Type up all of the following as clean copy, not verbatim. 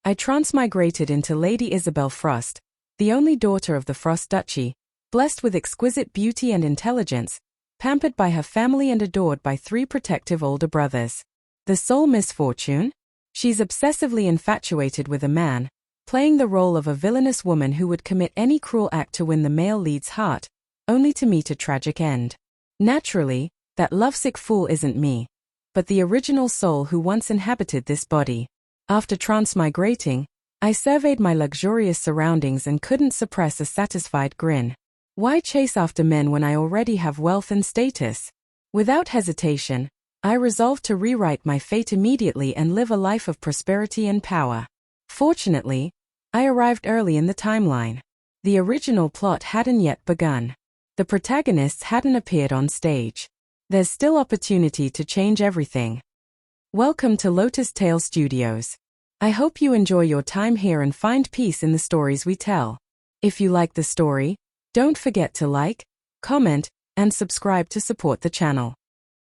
I transmigrated into Lady Isabelle Frost, the only daughter of the Frost Duchy, blessed with exquisite beauty and intelligence, pampered by her family and adored by 3 protective older brothers. The sole misfortune? She's obsessively infatuated with a man, playing the role of a villainous woman who would commit any cruel act to win the male lead's heart, only to meet a tragic end. Naturally, that lovesick fool isn't me, but the original soul who once inhabited this body. After transmigrating, I surveyed my luxurious surroundings and couldn't suppress a satisfied grin. Why chase after men when I already have wealth and status? Without hesitation, I resolved to rewrite my fate immediately and live a life of prosperity and power. Fortunately, I arrived early in the timeline. The original plot hadn't yet begun. The protagonists hadn't appeared on stage. There's still opportunity to change everything. Welcome to Lotus Tale Studios. I hope you enjoy your time here and find peace in the stories we tell. If you like the story, don't forget to like, comment, and subscribe to support the channel.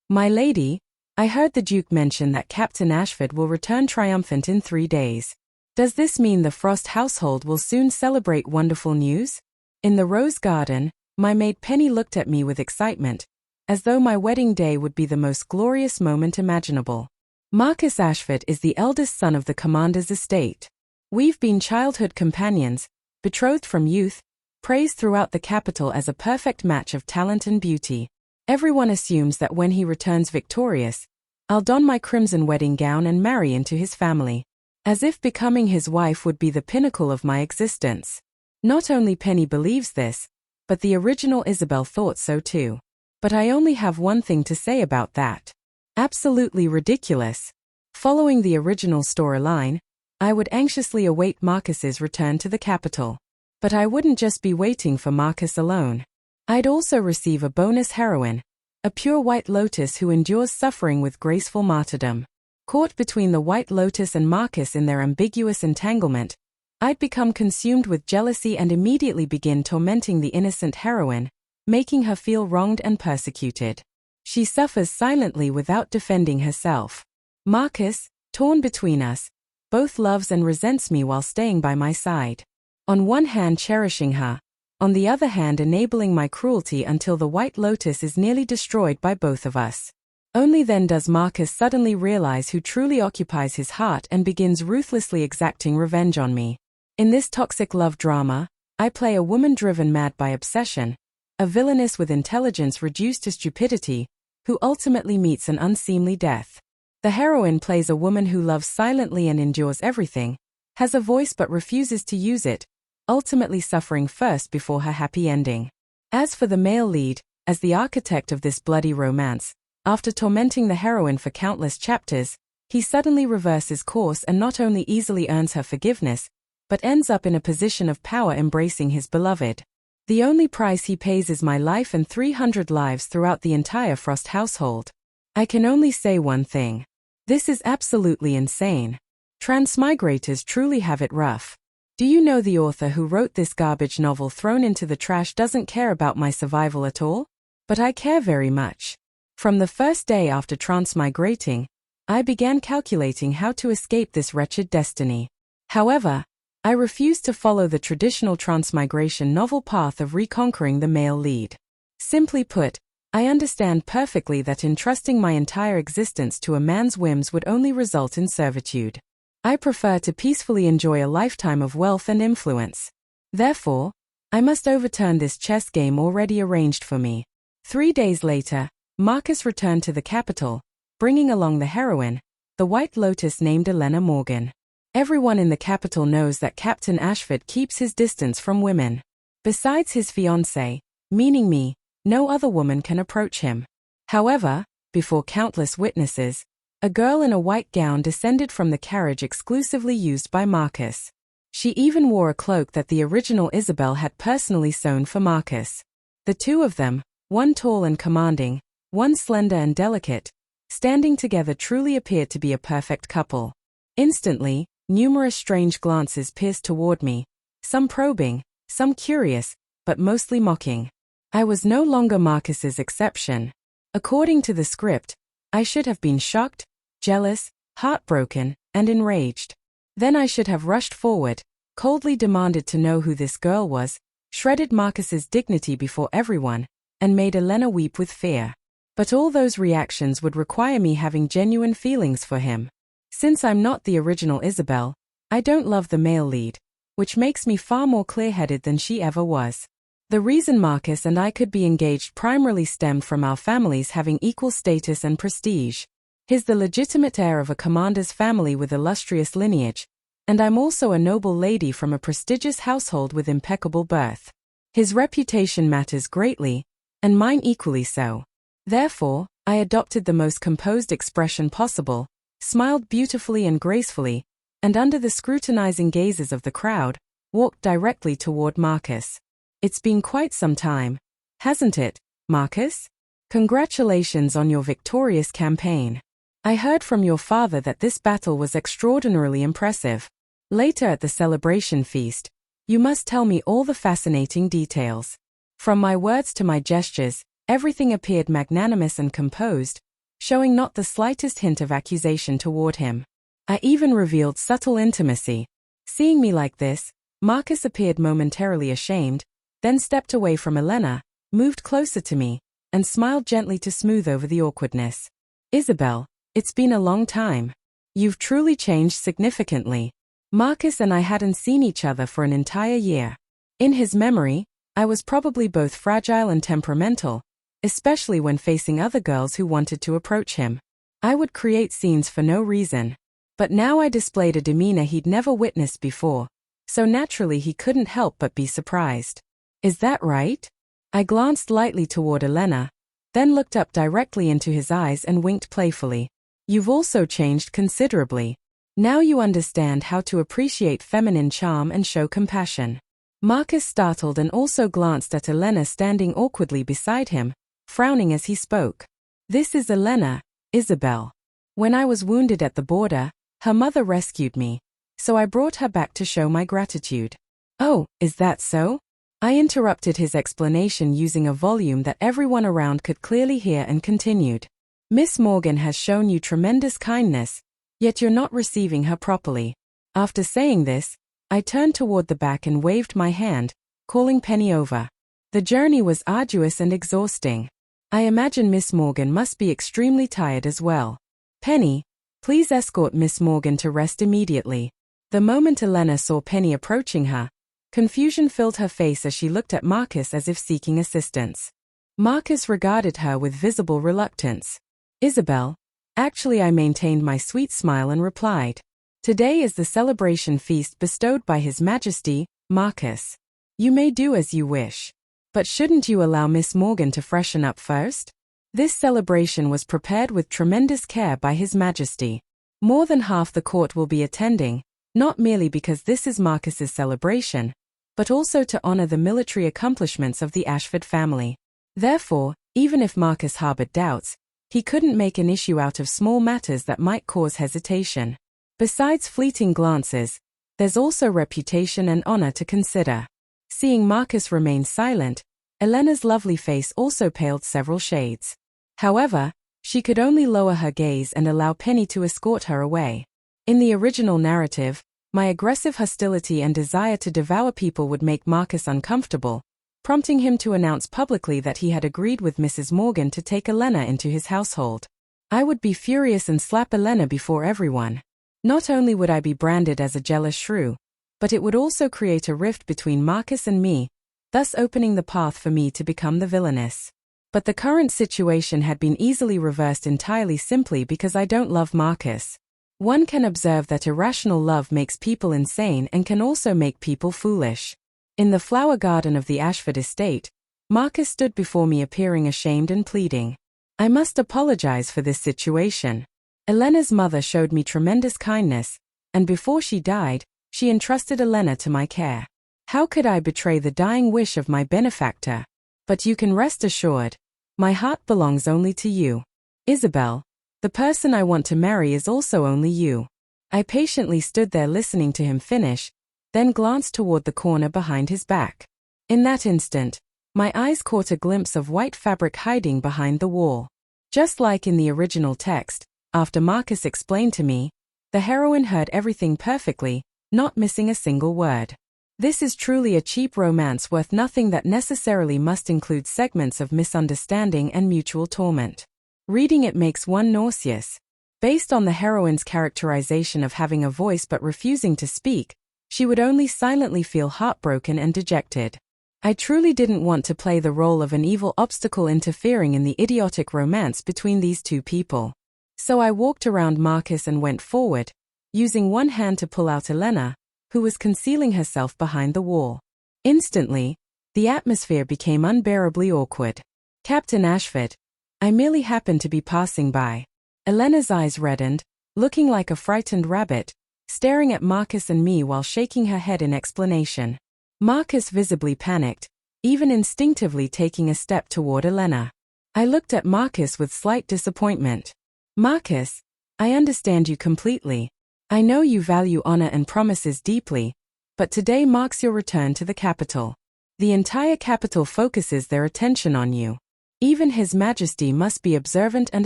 My lady, I heard the Duke mention that Captain Ashford will return triumphant in 3 days. Does this mean the Frost household will soon celebrate wonderful news? In the Rose Garden, my maid Penny looked at me with excitement, as though my wedding day would be the most glorious moment imaginable. Marcus Ashford is the eldest son of the commander's estate. We've been childhood companions, betrothed from youth, praised throughout the capital as a perfect match of talent and beauty. Everyone assumes that when he returns victorious, I'll don my crimson wedding gown and marry into his family, as if becoming his wife would be the pinnacle of my existence. Not only Penny believes this, but the original Isabelle thought so too. But I only have one thing to say about that. Absolutely ridiculous. Following the original storyline, I would anxiously await Marcus's return to the capital. But I wouldn't just be waiting for Marcus alone. I'd also receive a bonus heroine, a pure white lotus who endures suffering with graceful martyrdom. Caught between the white lotus and Marcus in their ambiguous entanglement, I'd become consumed with jealousy and immediately begin tormenting the innocent heroine, making her feel wronged and persecuted. She suffers silently without defending herself. Marcus, torn between us, both loves and resents me while staying by my side. On one hand cherishing her, on the other hand enabling my cruelty until the white lotus is nearly destroyed by both of us. Only then does Marcus suddenly realize who truly occupies his heart and begins ruthlessly exacting revenge on me. In this toxic love drama, I play a woman driven mad by obsession, a villainess with intelligence reduced to stupidity, who ultimately meets an unseemly death. The heroine plays a woman who loves silently and endures everything, has a voice but refuses to use it, ultimately suffering first before her happy ending. As for the male lead, as the architect of this bloody romance, after tormenting the heroine for countless chapters, he suddenly reverses course and not only easily earns her forgiveness, but ends up in a position of power embracing his beloved. The only price he pays is my life and 300 lives throughout the entire Frost household. I can only say one thing. This is absolutely insane. Transmigrators truly have it rough. Do you know the author who wrote this garbage novel thrown into the trash doesn't care about my survival at all? But I care very much. From the first day after transmigrating, I began calculating how to escape this wretched destiny. However, I refused to follow the traditional transmigration novel path of reconquering the male lead. Simply put, I understand perfectly that entrusting my entire existence to a man's whims would only result in servitude. I prefer to peacefully enjoy a lifetime of wealth and influence. Therefore, I must overturn this chess game already arranged for me. 3 days later, Marcus returned to the capital, bringing along the heroine, the white lotus named Elena Morgan. Everyone in the capital knows that Captain Ashford keeps his distance from women. Besides his fiancée, meaning me, no other woman can approach him. However, before countless witnesses, a girl in a white gown descended from the carriage exclusively used by Marcus. She even wore a cloak that the original Isabelle had personally sewn for Marcus. The two of them, one tall and commanding, one slender and delicate, standing together truly appeared to be a perfect couple. Instantly, numerous strange glances pierced toward me, some probing, some curious, but mostly mocking. I was no longer Marcus's exception. According to the script, I should have been shocked, jealous, heartbroken, and enraged. Then I should have rushed forward, coldly demanded to know who this girl was, shredded Marcus's dignity before everyone, and made Elena weep with fear. But all those reactions would require me having genuine feelings for him. Since I'm not the original Isabelle, I don't love the male lead, which makes me far more clear-headed than she ever was. The reason Marcus and I could be engaged primarily stemmed from our families having equal status and prestige. He's the legitimate heir of a commander's family with illustrious lineage, and I'm also a noble lady from a prestigious household with impeccable birth. His reputation matters greatly, and mine equally so. Therefore, I adopted the most composed expression possible, smiled beautifully and gracefully, and under the scrutinizing gazes of the crowd, walked directly toward Marcus. It's been quite some time, hasn't it, Marcus? Congratulations on your victorious campaign. I heard from your father that this battle was extraordinarily impressive. Later at the celebration feast, you must tell me all the fascinating details. From my words to my gestures, everything appeared magnanimous and composed, showing not the slightest hint of accusation toward him. I even revealed subtle intimacy. Seeing me like this, Marcus appeared momentarily ashamed, then stepped away from Elena, moved closer to me, and smiled gently to smooth over the awkwardness. Isabelle, it's been a long time. You've truly changed significantly. Marcus and I hadn't seen each other for an entire year. In his memory, I was probably both fragile and temperamental, especially when facing other girls who wanted to approach him. I would create scenes for no reason. But now I displayed a demeanor he'd never witnessed before, so naturally he couldn't help but be surprised. Is that right? I glanced lightly toward Elena, then looked up directly into his eyes and winked playfully. You've also changed considerably. Now you understand how to appreciate feminine charm and show compassion. Marcus startled and also glanced at Elena standing awkwardly beside him, frowning as he spoke. This is Elena, Isabelle. When I was wounded at the border, her mother rescued me, so I brought her back to show my gratitude. Oh, is that so? I interrupted his explanation using a volume that everyone around could clearly hear and continued. Miss Morgan has shown you tremendous kindness, yet you're not receiving her properly. After saying this, I turned toward the back and waved my hand, calling Penny over. The journey was arduous and exhausting. I imagine Miss Morgan must be extremely tired as well. Penny, please escort Miss Morgan to rest immediately. The moment Elena saw Penny approaching her, confusion filled her face as she looked at Marcus as if seeking assistance. Marcus regarded her with visible reluctance. Isabelle, actually I maintained my sweet smile and replied. Today is the celebration feast bestowed by His Majesty, Marcus. You may do as you wish. But shouldn't you allow Miss Morgan to freshen up first? This celebration was prepared with tremendous care by His Majesty. More than half the court will be attending, not merely because this is Marcus's celebration, but also to honor the military accomplishments of the Ashford family. Therefore, even if Marcus harbored doubts, he couldn't make an issue out of small matters that might cause hesitation. Besides fleeting glances, there's also reputation and honor to consider. Seeing Marcus remain silent, Elena's lovely face also paled several shades. However, she could only lower her gaze and allow Penny to escort her away. In the original narrative, my aggressive hostility and desire to devour people would make Marcus uncomfortable, prompting him to announce publicly that he had agreed with Mrs. Morgan to take Elena into his household. I would be furious and slap Elena before everyone. Not only would I be branded as a jealous shrew, but it would also create a rift between Marcus and me, thus opening the path for me to become the villainess. But the current situation had been easily reversed entirely simply because I don't love Marcus. One can observe that irrational love makes people insane and can also make people foolish. In the flower garden of the Ashford estate, Marcus stood before me appearing ashamed and pleading. I must apologize for this situation. Elena's mother showed me tremendous kindness, and before she died, she entrusted Elena to my care. How could I betray the dying wish of my benefactor? But you can rest assured, my heart belongs only to you. Isabelle, the person I want to marry is also only you. I patiently stood there listening to him finish, then glanced toward the corner behind his back. In that instant, my eyes caught a glimpse of white fabric hiding behind the wall. Just like in the original text, after Marcus explained to me, The heroine heard everything perfectly, not missing a single word. This is truly a cheap romance worth nothing that necessarily must include segments of misunderstanding and mutual torment. Reading it makes one nauseous. Based on the heroine's characterization of having a voice but refusing to speak, she would only silently feel heartbroken and dejected. I truly didn't want to play the role of an evil obstacle interfering in the idiotic romance between these two people. So I walked around Marcus and went forward, using one hand to pull out Elena, who was concealing herself behind the wall. Instantly, the atmosphere became unbearably awkward. Captain Ashford. I merely happened to be passing by. Elena's eyes reddened, looking like a frightened rabbit, staring at Marcus and me while shaking her head in explanation. Marcus visibly panicked, even instinctively taking a step toward Elena. I looked at Marcus with slight disappointment. Marcus, I understand you completely. I know you value honor and promises deeply, but today marks your return to the capital. The entire capital focuses their attention on you. Even His Majesty must be observant and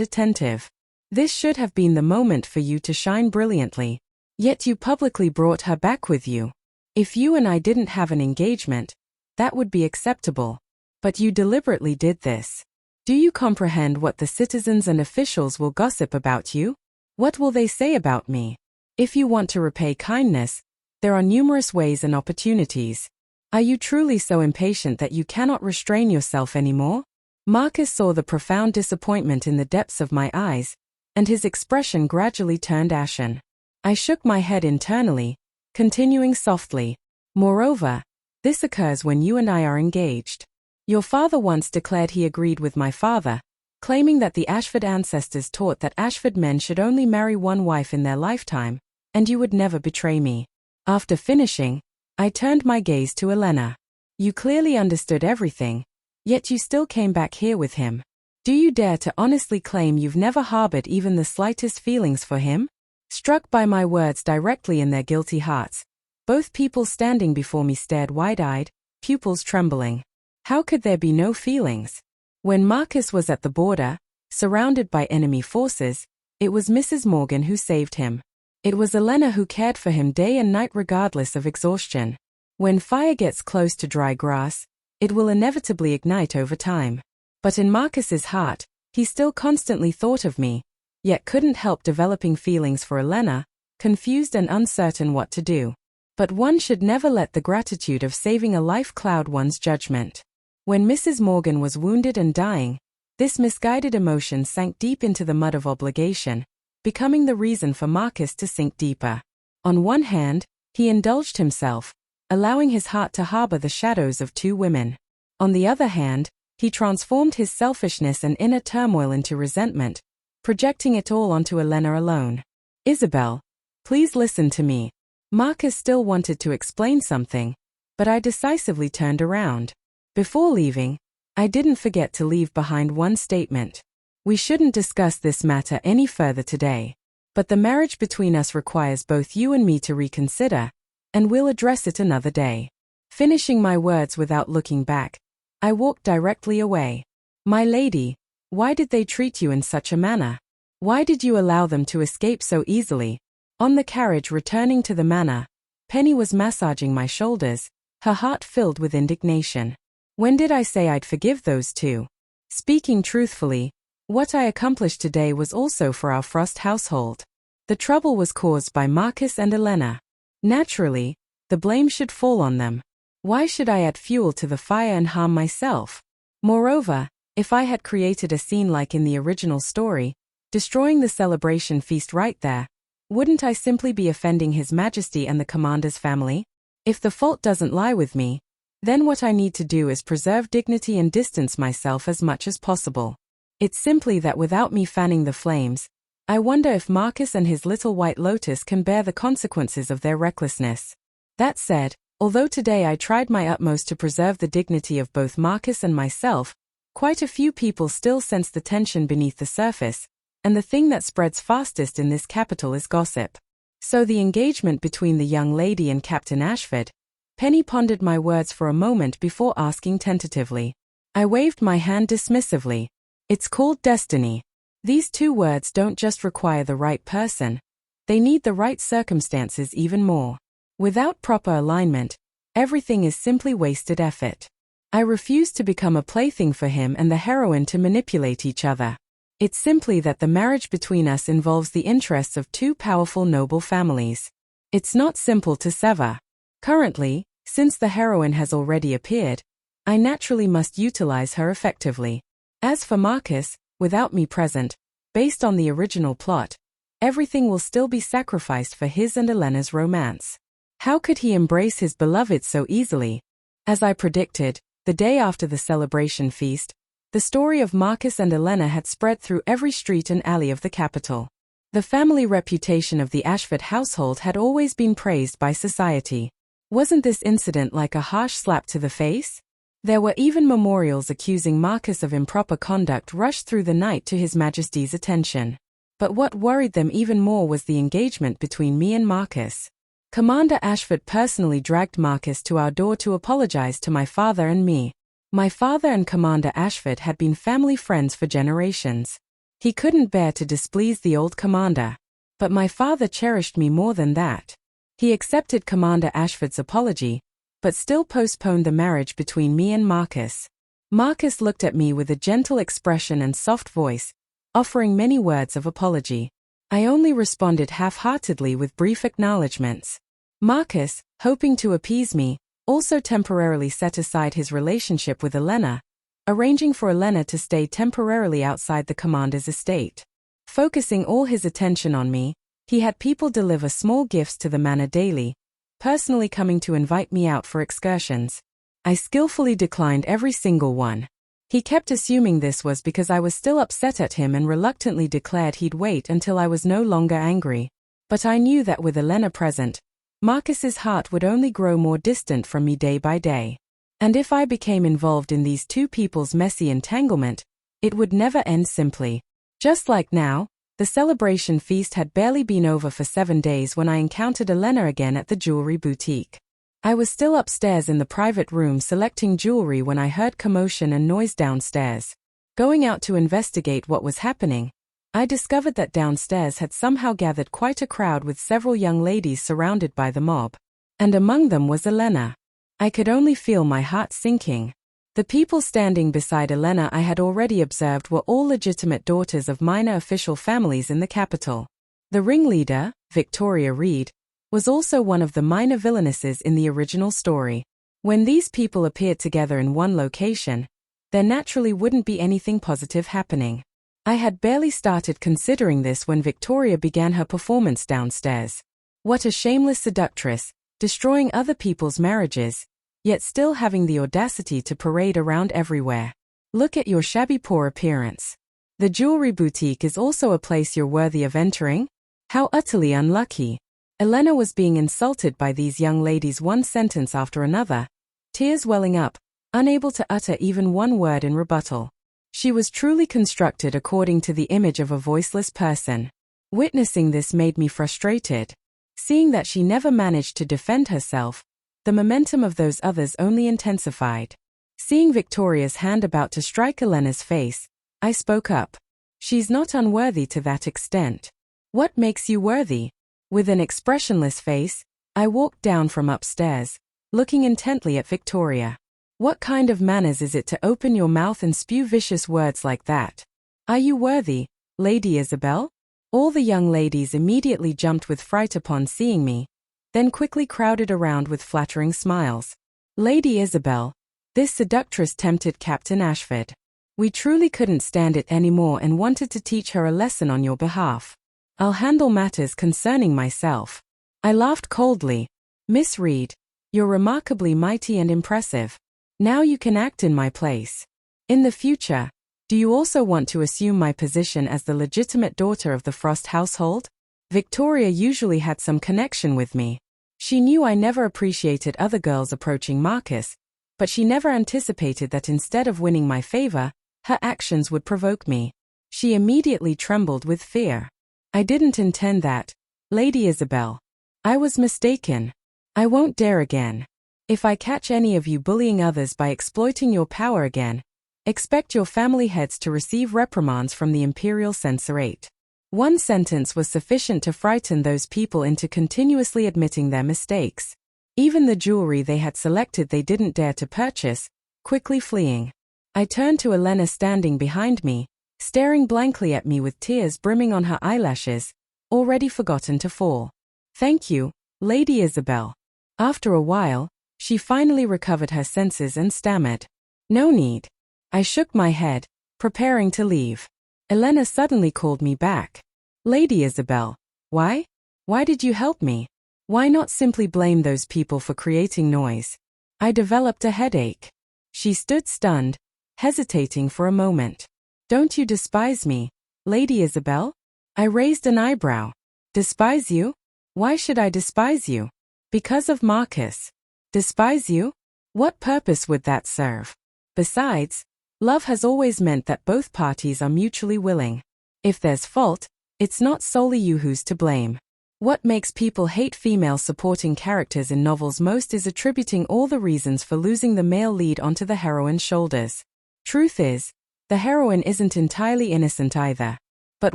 attentive. This should have been the moment for you to shine brilliantly. Yet you publicly brought her back with you. If you and I didn't have an engagement, that would be acceptable. But you deliberately did this. Do you comprehend what the citizens and officials will gossip about you? What will they say about me? If you want to repay kindness, there are numerous ways and opportunities. Are you truly so impatient that you cannot restrain yourself anymore? Marcus saw the profound disappointment in the depths of my eyes, and his expression gradually turned ashen. I shook my head internally, continuing softly. Moreover, this occurs when you and I are engaged. Your father once declared he agreed with my father, claiming that the Ashford ancestors taught that Ashford men should only marry one wife in their lifetime, and you would never betray me. After finishing, I turned my gaze to Elena. You clearly understood everything, yet you still came back here with him. Do you dare to honestly claim you've never harbored even the slightest feelings for him? Struck by my words directly in their guilty hearts, both people standing before me stared wide-eyed, pupils trembling. How could there be no feelings? When Marcus was at the border, surrounded by enemy forces, it was Mrs. Morgan who saved him. It was Elena who cared for him day and night regardless of exhaustion. When fire gets close to dry grass, it will inevitably ignite over time. But in Marcus's heart, he still constantly thought of me, yet couldn't help developing feelings for Elena, confused and uncertain what to do. But one should never let the gratitude of saving a life cloud one's judgment. When Mrs. Morgan was wounded and dying, this misguided emotion sank deep into the mud of obligation, becoming the reason for Marcus to sink deeper. On one hand, he indulged himself, allowing his heart to harbor the shadows of two women. On the other hand, he transformed his selfishness and inner turmoil into resentment, projecting it all onto Elena alone. Isabelle, please listen to me. Marcus still wanted to explain something, but I decisively turned around. Before leaving, I didn't forget to leave behind one statement. We shouldn't discuss this matter any further today, but the marriage between us requires both you and me to reconsider, and we'll address it another day. Finishing my words without looking back, I walked directly away. My lady, why did they treat you in such a manner? Why did you allow them to escape so easily? On the carriage returning to the manor, Penny was massaging my shoulders, her heart filled with indignation. When did I say I'd forgive those two? Speaking truthfully, what I accomplished today was also for our Frost household. The trouble was caused by Marcus and Elena. Naturally, the blame should fall on them. Why should I add fuel to the fire and harm myself? Moreover, if I had created a scene like in the original story, destroying the celebration feast right there, wouldn't I simply be offending His Majesty and the commander's family? If the fault doesn't lie with me, then what I need to do is preserve dignity and distance myself as much as possible. It's simply that without me fanning the flames, I wonder if Marcus and his little white Lotus can bear the consequences of their recklessness. That said, although today I tried my utmost to preserve the dignity of both Marcus and myself, quite a few people still sense the tension beneath the surface, and the thing that spreads fastest in this capital is gossip. So the engagement between the young lady and Captain Ashford. Penny pondered my words for a moment before asking tentatively. I waved my hand dismissively. It's called destiny. These two words don't just require the right person. They need the right circumstances even more. Without proper alignment, everything is simply wasted effort. I refuse to become a plaything for him and the heroine to manipulate each other. It's simply that the marriage between us involves the interests of two powerful noble families. It's not simple to sever. Currently, since the heroine has already appeared, I naturally must utilize her effectively. As for Marcus, without me present, based on the original plot, everything will still be sacrificed for his and Elena's romance. How could he embrace his beloved so easily? As I predicted, the day after the celebration feast, the story of Marcus and Elena had spread through every street and alley of the capital. The family reputation of the Ashford household had always been praised by society. Wasn't this incident like a harsh slap to the face? There were even memorials accusing Marcus of improper conduct rushed through the night to His Majesty's attention. But what worried them even more was the engagement between me and Marcus. Commander Ashford personally dragged Marcus to our door to apologize to my father and me. My father and Commander Ashford had been family friends for generations. He couldn't bear to displease the old commander. But my father cherished me more than that. He accepted Commander Ashford's apology, but still postponed the marriage between me and Marcus. Marcus looked at me with a gentle expression and soft voice, offering many words of apology. I only responded half-heartedly with brief acknowledgements. Marcus, hoping to appease me, also temporarily set aside his relationship with Elena, arranging for Elena to stay temporarily outside the commander's estate. Focusing all his attention on me, he had people deliver small gifts to the manor daily, personally coming to invite me out for excursions. I skillfully declined every single one. He kept assuming this was because I was still upset at him and reluctantly declared he'd wait until I was no longer angry. But I knew that with Elena present, Marcus's heart would only grow more distant from me day by day. And if I became involved in these two people's messy entanglement, it would never end simply. Just like now, the celebration feast had barely been over for 7 days when I encountered Elena again at the jewelry boutique. I was still upstairs in the private room selecting jewelry when I heard commotion and noise downstairs. Going out to investigate what was happening, I discovered that downstairs had somehow gathered quite a crowd with several young ladies surrounded by the mob. And among them was Elena. I could only feel my heart sinking. The people standing beside Elena I had already observed were all legitimate daughters of minor official families in the capital. The ringleader, Victoria Reed, was also one of the minor villainesses in the original story. When these people appeared together in one location, there naturally wouldn't be anything positive happening. I had barely started considering this when Victoria began her performance downstairs. What a shameless seductress, destroying other people's marriages, yet still having the audacity to parade around everywhere. Look at your shabby poor appearance. The jewelry boutique is also a place you're worthy of entering? How utterly unlucky. Elena was being insulted by these young ladies one sentence after another, tears welling up, unable to utter even one word in rebuttal. She was truly constructed according to the image of a voiceless person. Witnessing this made me frustrated. Seeing that she never managed to defend herself, the momentum of those others only intensified. Seeing Victoria's hand about to strike Elena's face, I spoke up. She's not unworthy to that extent. What makes you worthy? With an expressionless face, I walked down from upstairs, looking intently at Victoria. What kind of manners is it to open your mouth and spew vicious words like that? Are you worthy, Lady Isabelle? All the young ladies immediately jumped with fright upon seeing me, then quickly crowded around with flattering smiles. Lady Isabelle, this seductress tempted Captain Ashford. We truly couldn't stand it anymore and wanted to teach her a lesson on your behalf. I'll handle matters concerning myself. I laughed coldly. Miss Reed, you're remarkably mighty and impressive. Now you can act in my place. In the future, do you also want to assume my position as the legitimate daughter of the Frost household? Victoria usually had some connection with me. She knew I never appreciated other girls approaching Marcus, but she never anticipated that instead of winning my favor, her actions would provoke me. She immediately trembled with fear. I didn't intend that, Lady Isabelle. I was mistaken. I won't dare again. If I catch any of you bullying others by exploiting your power again, expect your family heads to receive reprimands from the Imperial Censorate. One sentence was sufficient to frighten those people into continuously admitting their mistakes. Even the jewelry they had selected they didn't dare to purchase, quickly fleeing. I turned to Elena standing behind me, staring blankly at me with tears brimming on her eyelashes, already forgotten to fall. "Thank you, Lady Isabelle." After a while, she finally recovered her senses and stammered, "No need." I shook my head, preparing to leave. Elena suddenly called me back. "Lady Isabelle, why? Why did you help me? Why not simply blame those people for creating noise?" I developed a headache. She stood stunned, hesitating for a moment. "Don't you despise me, Lady Isabelle?" I raised an eyebrow. "Despise you? Why should I despise you?" "Because of Marcus." "Despise you? What purpose would that serve? Besides, love has always meant that both parties are mutually willing. If there's fault, it's not solely you who's to blame. What makes people hate female supporting characters in novels most is attributing all the reasons for losing the male lead onto the heroine's shoulders. Truth is, the heroine isn't entirely innocent either. But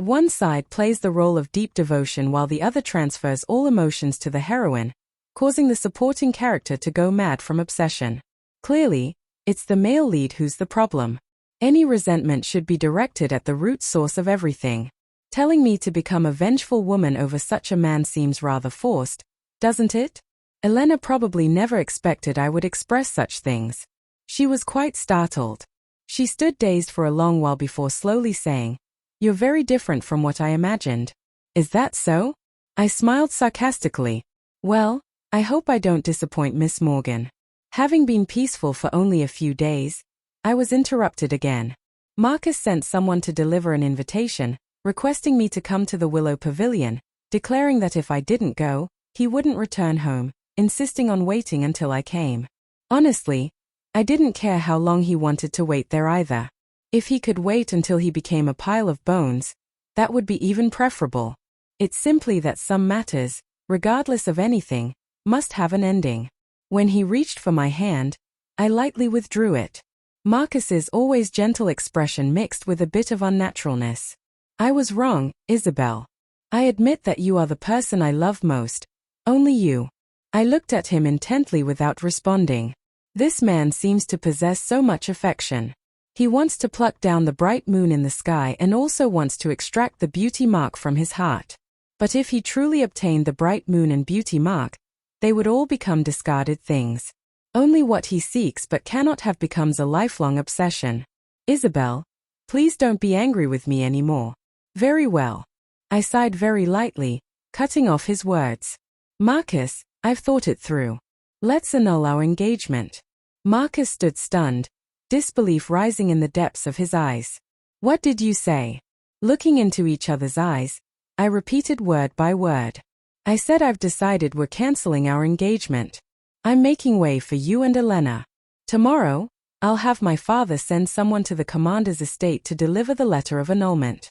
one side plays the role of deep devotion while the other transfers all emotions to the heroine, causing the supporting character to go mad from obsession. Clearly, it's the male lead who's the problem. Any resentment should be directed at the root source of everything. Telling me to become a vengeful woman over such a man seems rather forced, doesn't it? Elena probably never expected I would express such things. She was quite startled. She stood dazed for a long while before slowly saying, "You're very different from what I imagined." "Is that so?" I smiled sarcastically. "Well, I hope I don't disappoint Miss Morgan." Having been peaceful for only a few days, I was interrupted again. Marcus sent someone to deliver an invitation, requesting me to come to the Willow Pavilion, declaring that if I didn't go, he wouldn't return home, insisting on waiting until I came. Honestly, I didn't care how long he wanted to wait there either. If he could wait until he became a pile of bones, that would be even preferable. It's simply that some matters, regardless of anything, must have an ending. When he reached for my hand, I lightly withdrew it. Marcus's always gentle expression mixed with a bit of unnaturalness. "I was wrong, Isabelle. I admit that you are the person I love most. Only you." I looked at him intently without responding. This man seems to possess so much affection. He wants to pluck down the bright moon in the sky and also wants to extract the beauty mark from his heart. But if he truly obtained the bright moon and beauty mark, they would all become discarded things. Only what he seeks but cannot have becomes a lifelong obsession. "Isabelle, please don't be angry with me anymore." "Very well." I sighed very lightly, cutting off his words. "Marcus, I've thought it through. Let's annul our engagement." Marcus stood stunned, disbelief rising in the depths of his eyes. "What did you say?" Looking into each other's eyes, I repeated word by word. "I said I've decided we're canceling our engagement. I'm making way for you and Elena. Tomorrow, I'll have my father send someone to the commander's estate to deliver the letter of annulment."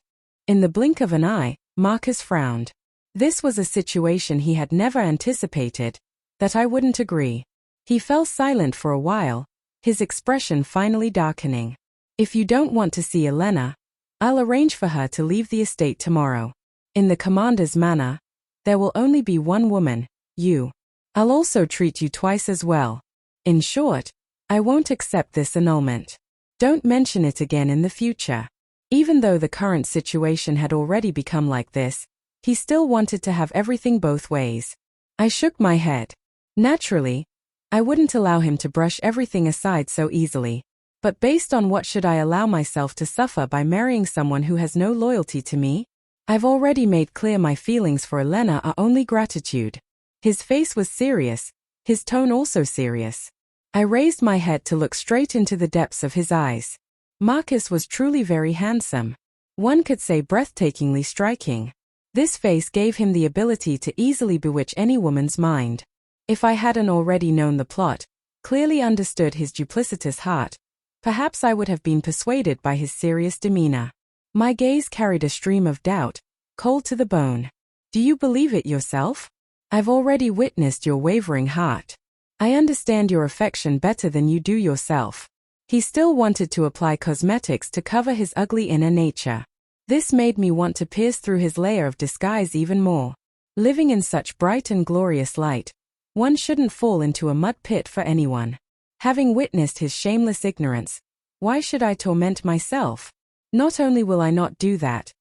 In the blink of an eye, Marcus frowned. This was a situation he had never anticipated, that I wouldn't agree. He fell silent for a while, his expression finally darkening. "If you don't want to see Elena, I'll arrange for her to leave the estate tomorrow. In the commander's manor, there will only be one woman, you. I'll also treat you twice as well. In short, I won't accept this annulment. Don't mention it again in the future." Even though the current situation had already become like this, he still wanted to have everything both ways. I shook my head. Naturally, I wouldn't allow him to brush everything aside so easily. But based on what should I allow myself to suffer by marrying someone who has no loyalty to me? I've already made clear my feelings for Elena are only gratitude. His face was serious, his tone also serious. I raised my head to look straight into the depths of his eyes. Marcus was truly very handsome. One could say breathtakingly striking. This face gave him the ability to easily bewitch any woman's mind. If I hadn't already known the plot, clearly understood his duplicitous heart, perhaps I would have been persuaded by his serious demeanor. My gaze carried a stream of doubt, cold to the bone. "Do you believe it yourself? I've already witnessed your wavering heart. I understand your affection better than you do yourself." He still wanted to apply cosmetics to cover his ugly inner nature. This made me want to pierce through his layer of disguise even more. Living in such bright and glorious light, one shouldn't fall into a mud pit for anyone. Having witnessed his shameless ignorance, why should I torment myself? Not only will I not do that,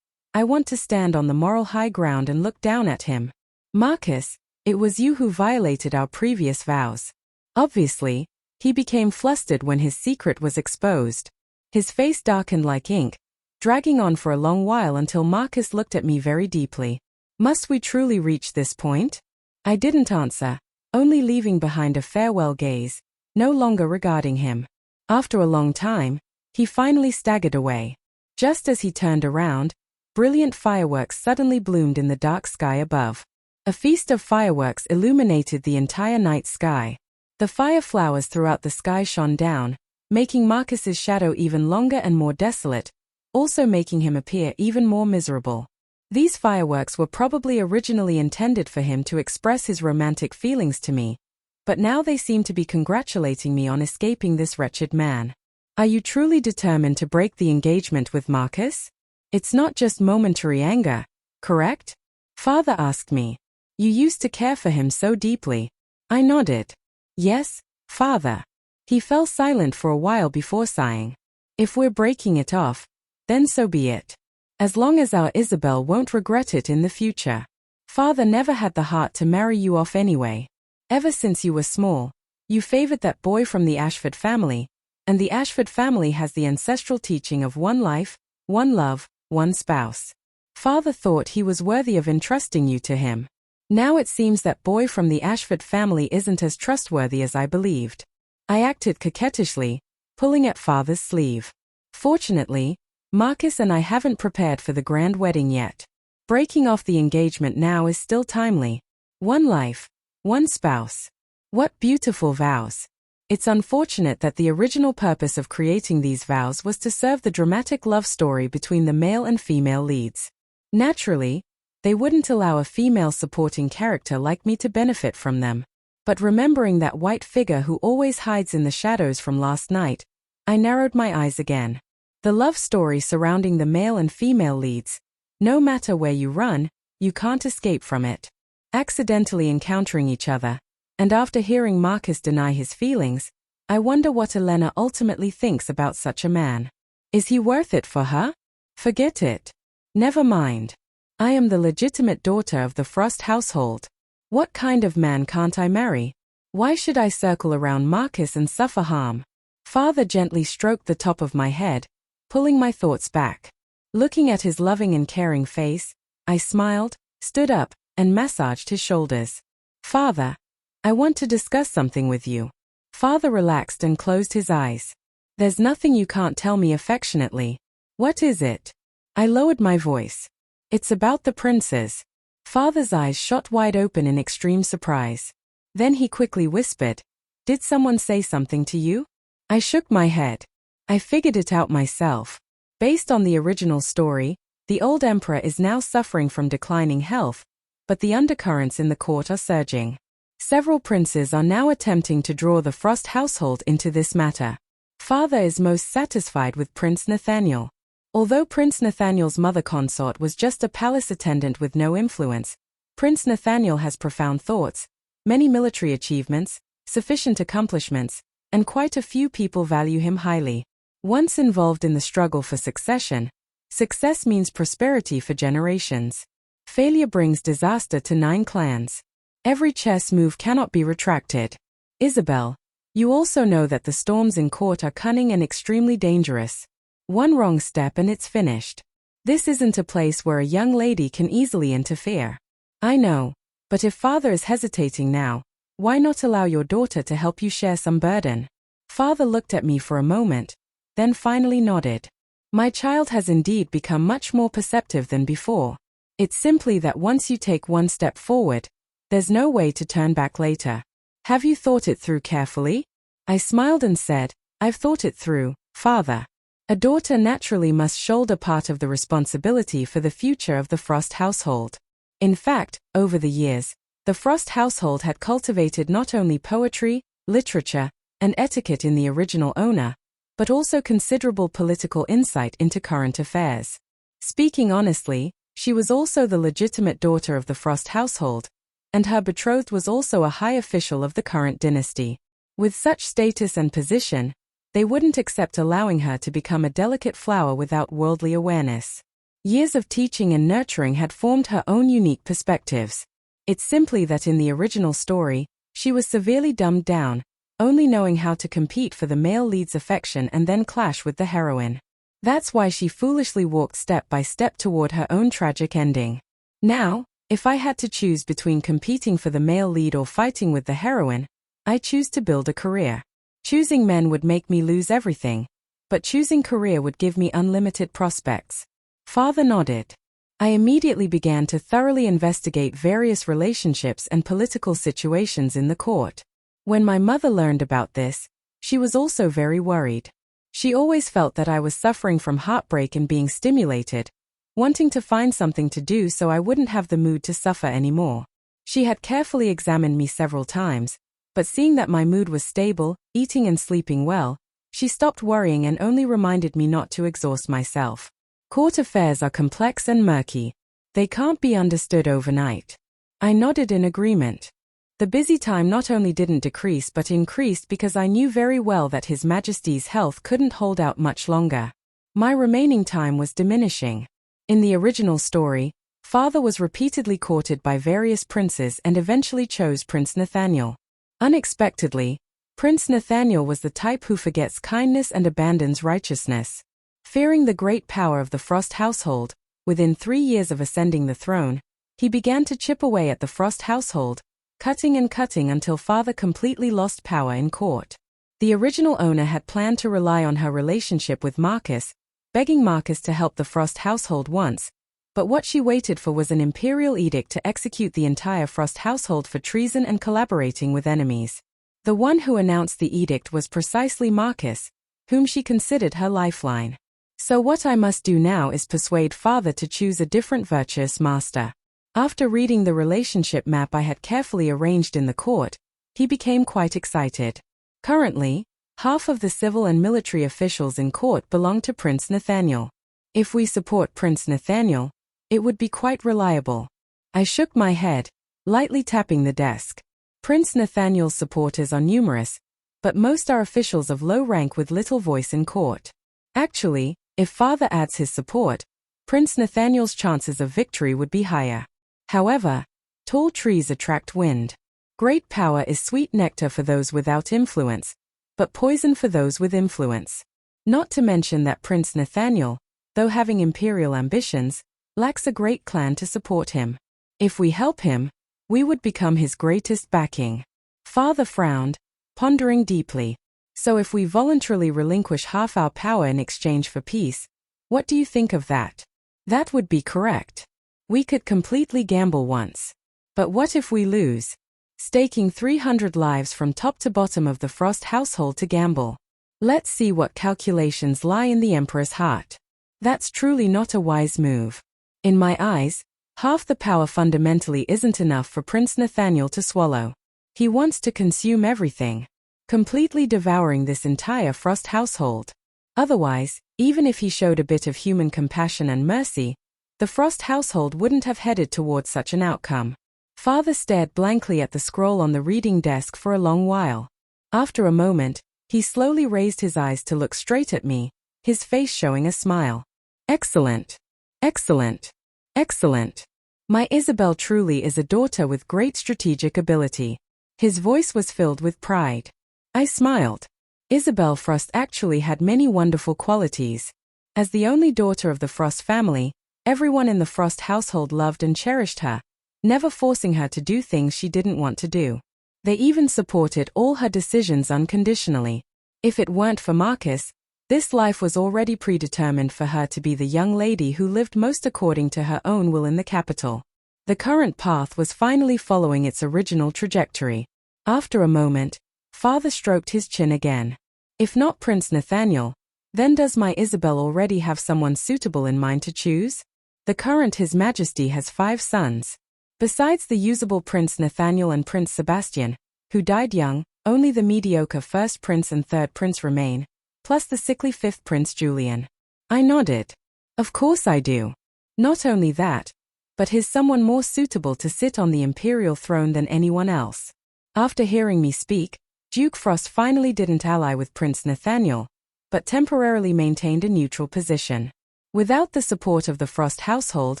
I want to stand on the moral high ground and look down at him. Marcus, it was you who violated our previous vows. Obviously, he became flustered when his secret was exposed. His face darkened like ink, dragging on for a long while until Marcus looked at me very deeply. Must we truly reach this point? I didn't answer, only leaving behind a farewell gaze, no longer regarding him. After a long time, he finally staggered away. Just as he turned around, brilliant fireworks suddenly bloomed in the dark sky above. A feast of fireworks illuminated the entire night sky. The fire flowers throughout the sky shone down, making Marcus's shadow even longer and more desolate, also making him appear even more miserable. These fireworks were probably originally intended for him to express his romantic feelings to me, but now they seem to be congratulating me on escaping this wretched man. Are you truly determined to break the engagement with Marcus? It's not just momentary anger, correct? Father asked me. You used to care for him so deeply. I nodded. Yes, Father. He fell silent for a while before sighing. If we're breaking it off, then so be it. As long as our Isabelle won't regret it in the future. Father never had the heart to marry you off anyway. Ever since you were small, you favored that boy from the Ashford family, and the Ashford family has the ancestral teaching of one life, one love, one spouse. Father thought he was worthy of entrusting you to him. Now it seems that boy from the Ashford family isn't as trustworthy as I believed. I acted coquettishly, pulling at Father's sleeve. Fortunately, Marcus and I haven't prepared for the grand wedding yet. Breaking off the engagement now is still timely. One life, one spouse. What beautiful vows. It's unfortunate that the original purpose of creating these vows was to serve the dramatic love story between the male and female leads. Naturally, they wouldn't allow a female supporting character like me to benefit from them. But remembering that white figure who always hides in the shadows from last night, I narrowed my eyes again. The love story surrounding the male and female leads. No matter where you run, you can't escape from it. Accidentally encountering each other, and after hearing Marcus deny his feelings, I wonder what Elena ultimately thinks about such a man. Is he worth it for her? Forget it. Never mind. I am the legitimate daughter of the Frost household. What kind of man can't I marry? Why should I circle around Marcus and suffer harm? Father gently stroked the top of my head, pulling my thoughts back. Looking at his loving and caring face, I smiled, stood up, and massaged his shoulders. Father, I want to discuss something with you. Father relaxed and closed his eyes. There's nothing you can't tell me affectionately. What is it? I lowered my voice. It's about the princes. Father's eyes shot wide open in extreme surprise. Then he quickly whispered, Did someone say something to you? I shook my head. I figured it out myself. Based on the original story, the old emperor is now suffering from declining health, but the undercurrents in the court are surging. Several princes are now attempting to draw the Frost household into this matter. Father is most satisfied with Prince Nathaniel. Although Prince Nathaniel's mother consort was just a palace attendant with no influence, Prince Nathaniel has profound thoughts, many military achievements, sufficient accomplishments, and quite a few people value him highly. Once involved in the struggle for succession, success means prosperity for generations. Failure brings disaster to 9 clans. Every chess move cannot be retracted. Isabelle, you also know that the storms in court are cunning and extremely dangerous. One wrong step and it's finished. This isn't a place where a young lady can easily interfere. I know, but if Father is hesitating now, why not allow your daughter to help you share some burden? Father looked at me for a moment, then finally nodded. My child has indeed become much more perceptive than before. It's simply that once you take one step forward, there's no way to turn back later. Have you thought it through carefully? I smiled and said, I've thought it through, Father. A daughter naturally must shoulder part of the responsibility for the future of the Frost household. In fact, over the years, the Frost household had cultivated not only poetry, literature, and etiquette in the original owner, but also considerable political insight into current affairs. Speaking honestly, she was also the legitimate daughter of the Frost household, and her betrothed was also a high official of the current dynasty. With such status and position, they wouldn't accept allowing her to become a delicate flower without worldly awareness. Years of teaching and nurturing had formed her own unique perspectives. It's simply that in the original story, she was severely dumbed down, only knowing how to compete for the male lead's affection and then clash with the heroine. That's why she foolishly walked step by step toward her own tragic ending. Now, if I had to choose between competing for the male lead or fighting with the heroine, I choose to build a career. Choosing men would make me lose everything, but choosing career would give me unlimited prospects. Father nodded. I immediately began to thoroughly investigate various relationships and political situations in the court. When my mother learned about this, she was also very worried. She always felt that I was suffering from heartbreak and being stimulated, wanting to find something to do so I wouldn't have the mood to suffer anymore. She had carefully examined me several times, but seeing that my mood was stable, eating and sleeping well, she stopped worrying and only reminded me not to exhaust myself. Court affairs are complex and murky. They can't be understood overnight. I nodded in agreement. The busy time not only didn't decrease but increased because I knew very well that His Majesty's health couldn't hold out much longer. My remaining time was diminishing. In the original story, Father was repeatedly courted by various princes and eventually chose Prince Nathaniel. Unexpectedly, Prince Nathaniel was the type who forgets kindness and abandons righteousness. Fearing the great power of the Frost household, within 3 years of ascending the throne, he began to chip away at the Frost household, cutting and cutting until Father completely lost power in court. The original owner had planned to rely on her relationship with Marcus, begging Marcus to help the Frost household once, but what she waited for was an imperial edict to execute the entire Frost household for treason and collaborating with enemies. The one who announced the edict was precisely Marcus, whom she considered her lifeline. So what I must do now is persuade Father to choose a different virtuous master. After reading the relationship map I had carefully arranged in the court, he became quite excited. Currently, half of the civil and military officials in court belong to Prince Nathaniel. If we support Prince Nathaniel, it would be quite reliable. I shook my head, lightly tapping the desk. Prince Nathaniel's supporters are numerous, but most are officials of low rank with little voice in court. Actually, if Father adds his support, Prince Nathaniel's chances of victory would be higher. However, tall trees attract wind. Great power is sweet nectar for those without influence, but poison for those with influence. Not to mention that Prince Nathaniel, though having imperial ambitions, lacks a great clan to support him. If we help him, we would become his greatest backing. Father frowned, pondering deeply. So if we voluntarily relinquish half our power in exchange for peace, what do you think of that? That would be correct. We could completely gamble once. But what if we lose? Staking 300 lives from top to bottom of the Frost household to gamble. Let's see what calculations lie in the Emperor's heart. That's truly not a wise move. In my eyes, half the power fundamentally isn't enough for Prince Nathaniel to swallow. He wants to consume everything, completely devouring this entire Frost household. Otherwise, even if he showed a bit of human compassion and mercy, the Frost household wouldn't have headed towards such an outcome. Father stared blankly at the scroll on the reading desk for a long while. After a moment, he slowly raised his eyes to look straight at me, his face showing a smile. Excellent. Excellent. Excellent. My Isabelle truly is a daughter with great strategic ability. His voice was filled with pride. I smiled. Isabelle Frost actually had many wonderful qualities. As the only daughter of the Frost family, everyone in the Frost household loved and cherished her, never forcing her to do things she didn't want to do. They even supported all her decisions unconditionally. If it weren't for Marcus, this life was already predetermined for her to be the young lady who lived most according to her own will in the capital. The current path was finally following its original trajectory. After a moment, Father stroked his chin again. If not Prince Nathaniel, then does my Isabelle already have someone suitable in mind to choose? The current His Majesty has 5 sons. Besides the usable Prince Nathaniel and Prince Sebastian, who died young, only the mediocre first prince and third prince remain, plus the sickly 5th Prince Julian. I nodded. Of course I do. Not only that, but he's someone more suitable to sit on the imperial throne than anyone else. After hearing me speak, Duke Frost finally didn't ally with Prince Nathaniel, but temporarily maintained a neutral position. Without the support of the Frost household,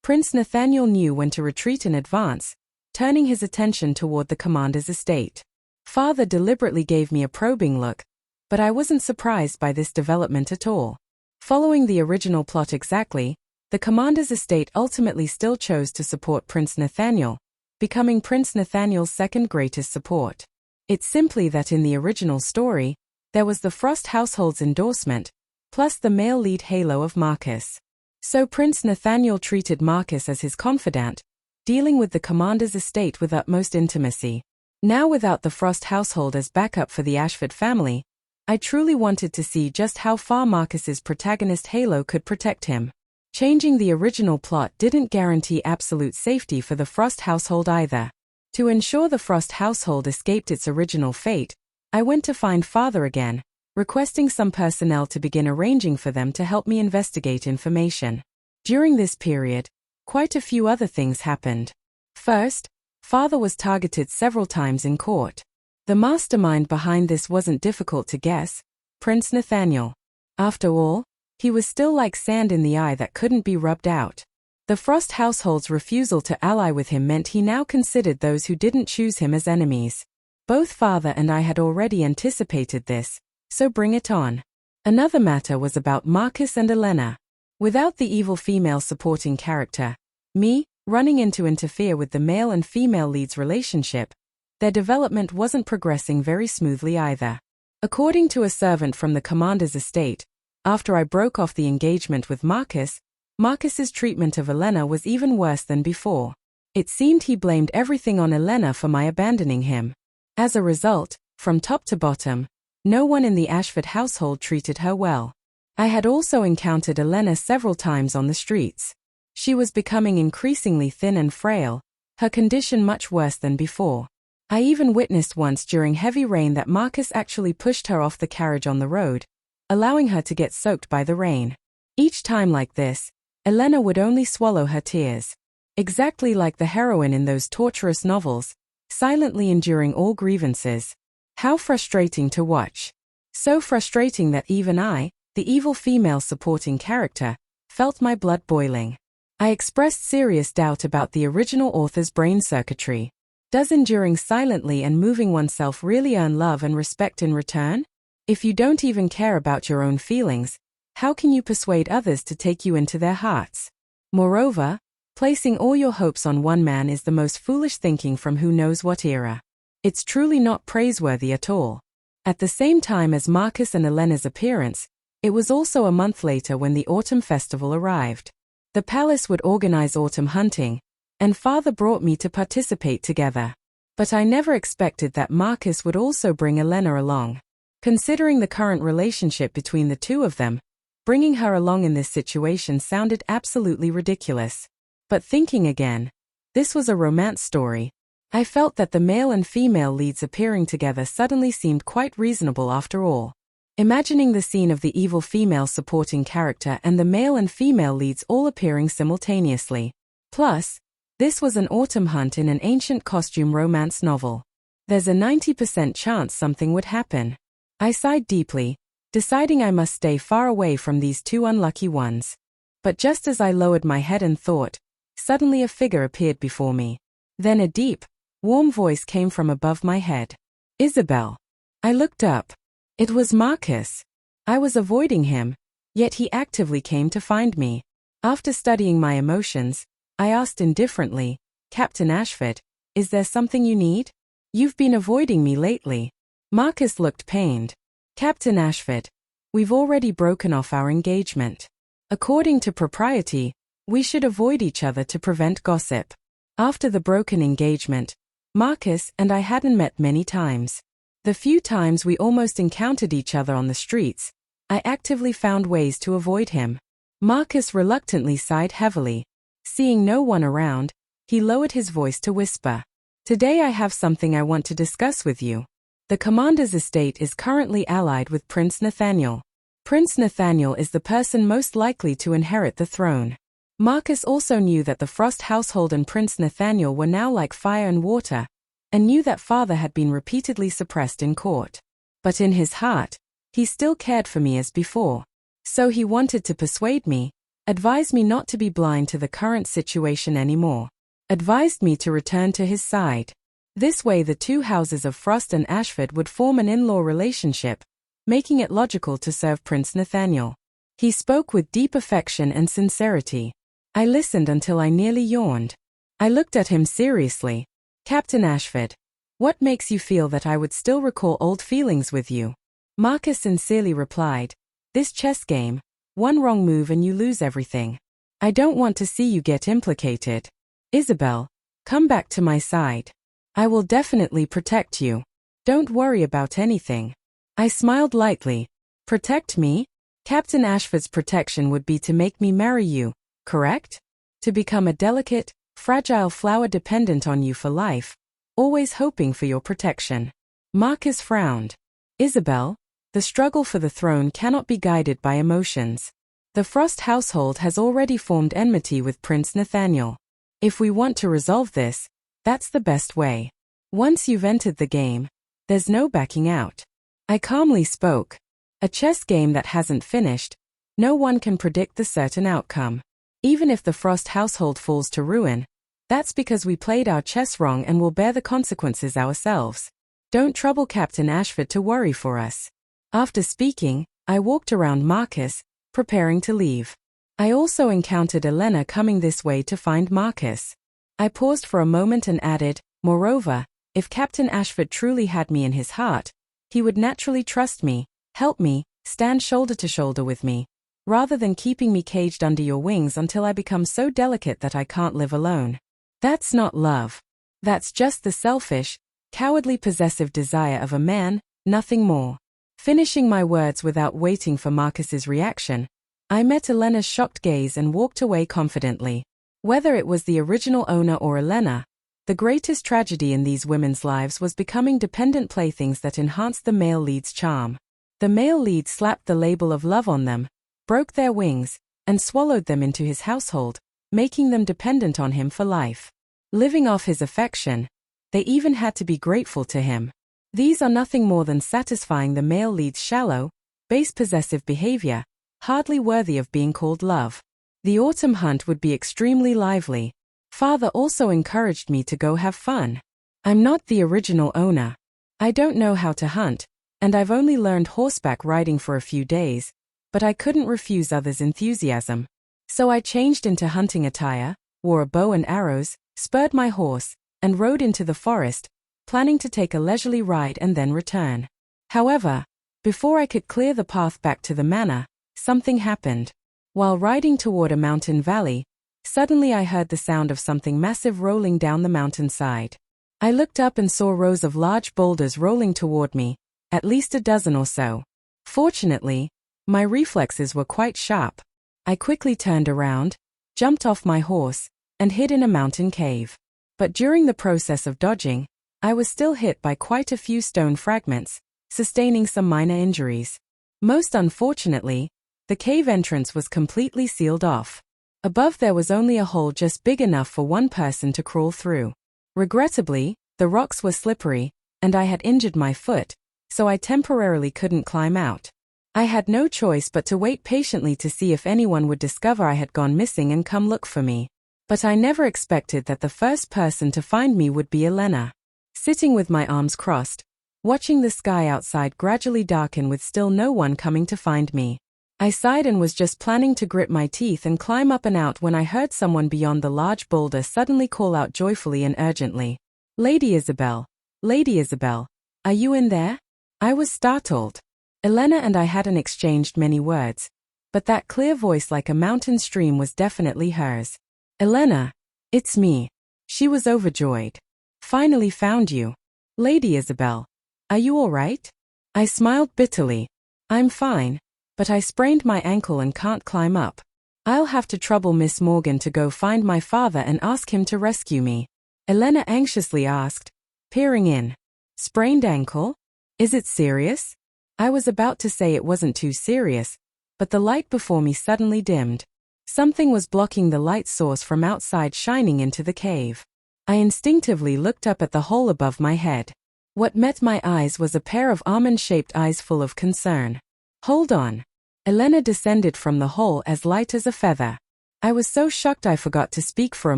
Prince Nathaniel knew when to retreat in advance, turning his attention toward the commander's estate. Father deliberately gave me a probing look, but I wasn't surprised by this development at all. Following the original plot exactly, the commander's estate ultimately still chose to support Prince Nathaniel, becoming Prince Nathaniel's second greatest support. It's simply that in the original story, there was the Frost household's endorsement, plus the male lead halo of Marcus. So Prince Nathaniel treated Marcus as his confidant, dealing with the commander's estate with utmost intimacy. Now without the Frost household as backup for the Ashford family, I truly wanted to see just how far Marcus's protagonist halo could protect him. Changing the original plot didn't guarantee absolute safety for the Frost household either. To ensure the Frost household escaped its original fate, I went to find Father again, requesting some personnel to begin arranging for them to help me investigate information. During this period, quite a few other things happened. First, Father was targeted several times in court. The mastermind behind this wasn't difficult to guess: Prince Nathaniel. After all, he was still like sand in the eye that couldn't be rubbed out. The Frost household's refusal to ally with him meant he now considered those who didn't choose him as enemies. Both Father and I had already anticipated this, so bring it on. Another matter was about Marcus and Elena. Without the evil female supporting character, me, running in to interfere with the male and female lead's relationship, their development wasn't progressing very smoothly either. According to a servant from the commander's estate, after I broke off the engagement with Marcus, Marcus's treatment of Elena was even worse than before. It seemed he blamed everything on Elena for my abandoning him. As a result, from top to bottom, no one in the Ashford household treated her well. I had also encountered Elena several times on the streets. She was becoming increasingly thin and frail, her condition much worse than before. I even witnessed once during heavy rain that Marcus actually pushed her off the carriage on the road, allowing her to get soaked by the rain. Each time like this, Elena would only swallow her tears. Exactly like the heroine in those torturous novels, silently enduring all grievances. How frustrating to watch. So frustrating that even I, the evil female supporting character, felt my blood boiling. I expressed serious doubt about the original author's brain circuitry. Does enduring silently and moving oneself really earn love and respect in return? If you don't even care about your own feelings, how can you persuade others to take you into their hearts? Moreover, placing all your hopes on one man is the most foolish thinking from who knows what era. It's truly not praiseworthy at all. At the same time as Marcus and Elena's appearance, it was also a month later when the autumn festival arrived. The palace would organize autumn hunting, and Father brought me to participate together. But I never expected that Marcus would also bring Elena along. Considering the current relationship between the two of them, bringing her along in this situation sounded absolutely ridiculous. But thinking again, this was a romance story. I felt that the male and female leads appearing together suddenly seemed quite reasonable after all. Imagining the scene of the evil female supporting character and the male and female leads all appearing simultaneously. Plus, this was an autumn hunt in an ancient costume romance novel. There's a 90% chance something would happen. I sighed deeply, deciding I must stay far away from these two unlucky ones. But just as I lowered my head and thought, suddenly a figure appeared before me. Then a deep, warm voice came from above my head. Isabelle. I looked up. It was Marcus. I was avoiding him, yet he actively came to find me. After studying my emotions, I asked indifferently, Captain Ashford, is there something you need? You've been avoiding me lately. Marcus looked pained. Captain Ashford, we've already broken off our engagement. According to propriety, we should avoid each other to prevent gossip. After the broken engagement, Marcus and I hadn't met many times. The few times we almost encountered each other on the streets, I actively found ways to avoid him. Marcus reluctantly sighed heavily. Seeing no one around, he lowered his voice to whisper. Today I have something I want to discuss with you. The commander's estate is currently allied with Prince Nathaniel. Prince Nathaniel is the person most likely to inherit the throne. Marcus also knew that the Frost household and Prince Nathaniel were now like fire and water, and knew that father had been repeatedly suppressed in court. But in his heart, he still cared for me as before. So he wanted to persuade me, advised me not to be blind to the current situation anymore, advised me to return to his side. This way the two houses of Frost and Ashford would form an in-law relationship, making it logical to serve Prince Nathaniel. He spoke with deep affection and sincerity. I listened until I nearly yawned. I looked at him seriously. Captain Ashford, what makes you feel that I would still recall old feelings with you? Marcus sincerely replied, this chess game, one wrong move and you lose everything. I don't want to see you get implicated. Isabelle, come back to my side. I will definitely protect you. Don't worry about anything. I smiled lightly. Protect me? Captain Ashford's protection would be to make me marry you, correct? To become a delicate, fragile flower dependent on you for life, always hoping for your protection. Marcus frowned. Isabelle, the struggle for the throne cannot be guided by emotions. The Frost household has already formed enmity with Prince Nathaniel. If we want to resolve this, that's the best way. Once you've entered the game, there's no backing out. I calmly spoke. A chess game that hasn't finished, no one can predict the certain outcome. Even if the Frost household falls to ruin, that's because we played our chess wrong and will bear the consequences ourselves. Don't trouble Captain Ashford to worry for us. After speaking, I walked around Marcus, preparing to leave. I also encountered Elena coming this way to find Marcus. I paused for a moment and added, moreover, if Captain Ashford truly had me in his heart, he would naturally trust me, help me, stand shoulder to shoulder with me, rather than keeping me caged under your wings until I become so delicate that I can't live alone. That's not love. That's just the selfish, cowardly possessive desire of a man, nothing more. Finishing my words without waiting for Marcus's reaction, I met Elena's shocked gaze and walked away confidently. Whether it was the original owner or Elena, the greatest tragedy in these women's lives was becoming dependent playthings that enhanced the male lead's charm. The male lead slapped the label of love on them, broke their wings, and swallowed them into his household, making them dependent on him for life. Living off his affection, they even had to be grateful to him. These are nothing more than satisfying the male lead's shallow, base possessive behavior, hardly worthy of being called love. The autumn hunt would be extremely lively. Father also encouraged me to go have fun. I'm not the original owner. I don't know how to hunt, and I've only learned horseback riding for a few days, but I couldn't refuse others' enthusiasm. So I changed into hunting attire, wore a bow and arrows, spurred my horse, and rode into the forest, planning to take a leisurely ride and then return. However, before I could clear the path back to the manor, something happened. While riding toward a mountain valley, suddenly I heard the sound of something massive rolling down the mountainside. I looked up and saw rows of large boulders rolling toward me, at least a dozen or so. Fortunately, my reflexes were quite sharp. I quickly turned around, jumped off my horse, and hid in a mountain cave. But during the process of dodging, I was still hit by quite a few stone fragments, sustaining some minor injuries. Most unfortunately, the cave entrance was completely sealed off. Above there was only a hole just big enough for one person to crawl through. Regrettably, the rocks were slippery, and I had injured my foot, so I temporarily couldn't climb out. I had no choice but to wait patiently to see if anyone would discover I had gone missing and come look for me. But I never expected that the first person to find me would be Elena. Sitting with my arms crossed, watching the sky outside gradually darken with still no one coming to find me. I sighed and was just planning to grit my teeth and climb up and out when I heard someone beyond the large boulder suddenly call out joyfully and urgently, Lady Isabelle, are you in there? I was startled. Elena and I hadn't exchanged many words, but that clear voice like a mountain stream was definitely hers. Elena, it's me. She was overjoyed. Finally found you. Lady Isabelle, are you all right? I smiled bitterly. I'm fine, but I sprained my ankle and can't climb up. I'll have to trouble Miss Morgan to go find my father and ask him to rescue me. Elena anxiously asked, peering in. Sprained ankle? Is it serious? I was about to say it wasn't too serious, but the light before me suddenly dimmed. Something was blocking the light source from outside shining into the cave. I instinctively looked up at the hole above my head. What met my eyes was a pair of almond-shaped eyes full of concern. "Hold on." Elena descended from the hole as light as a feather. I was so shocked I forgot to speak for a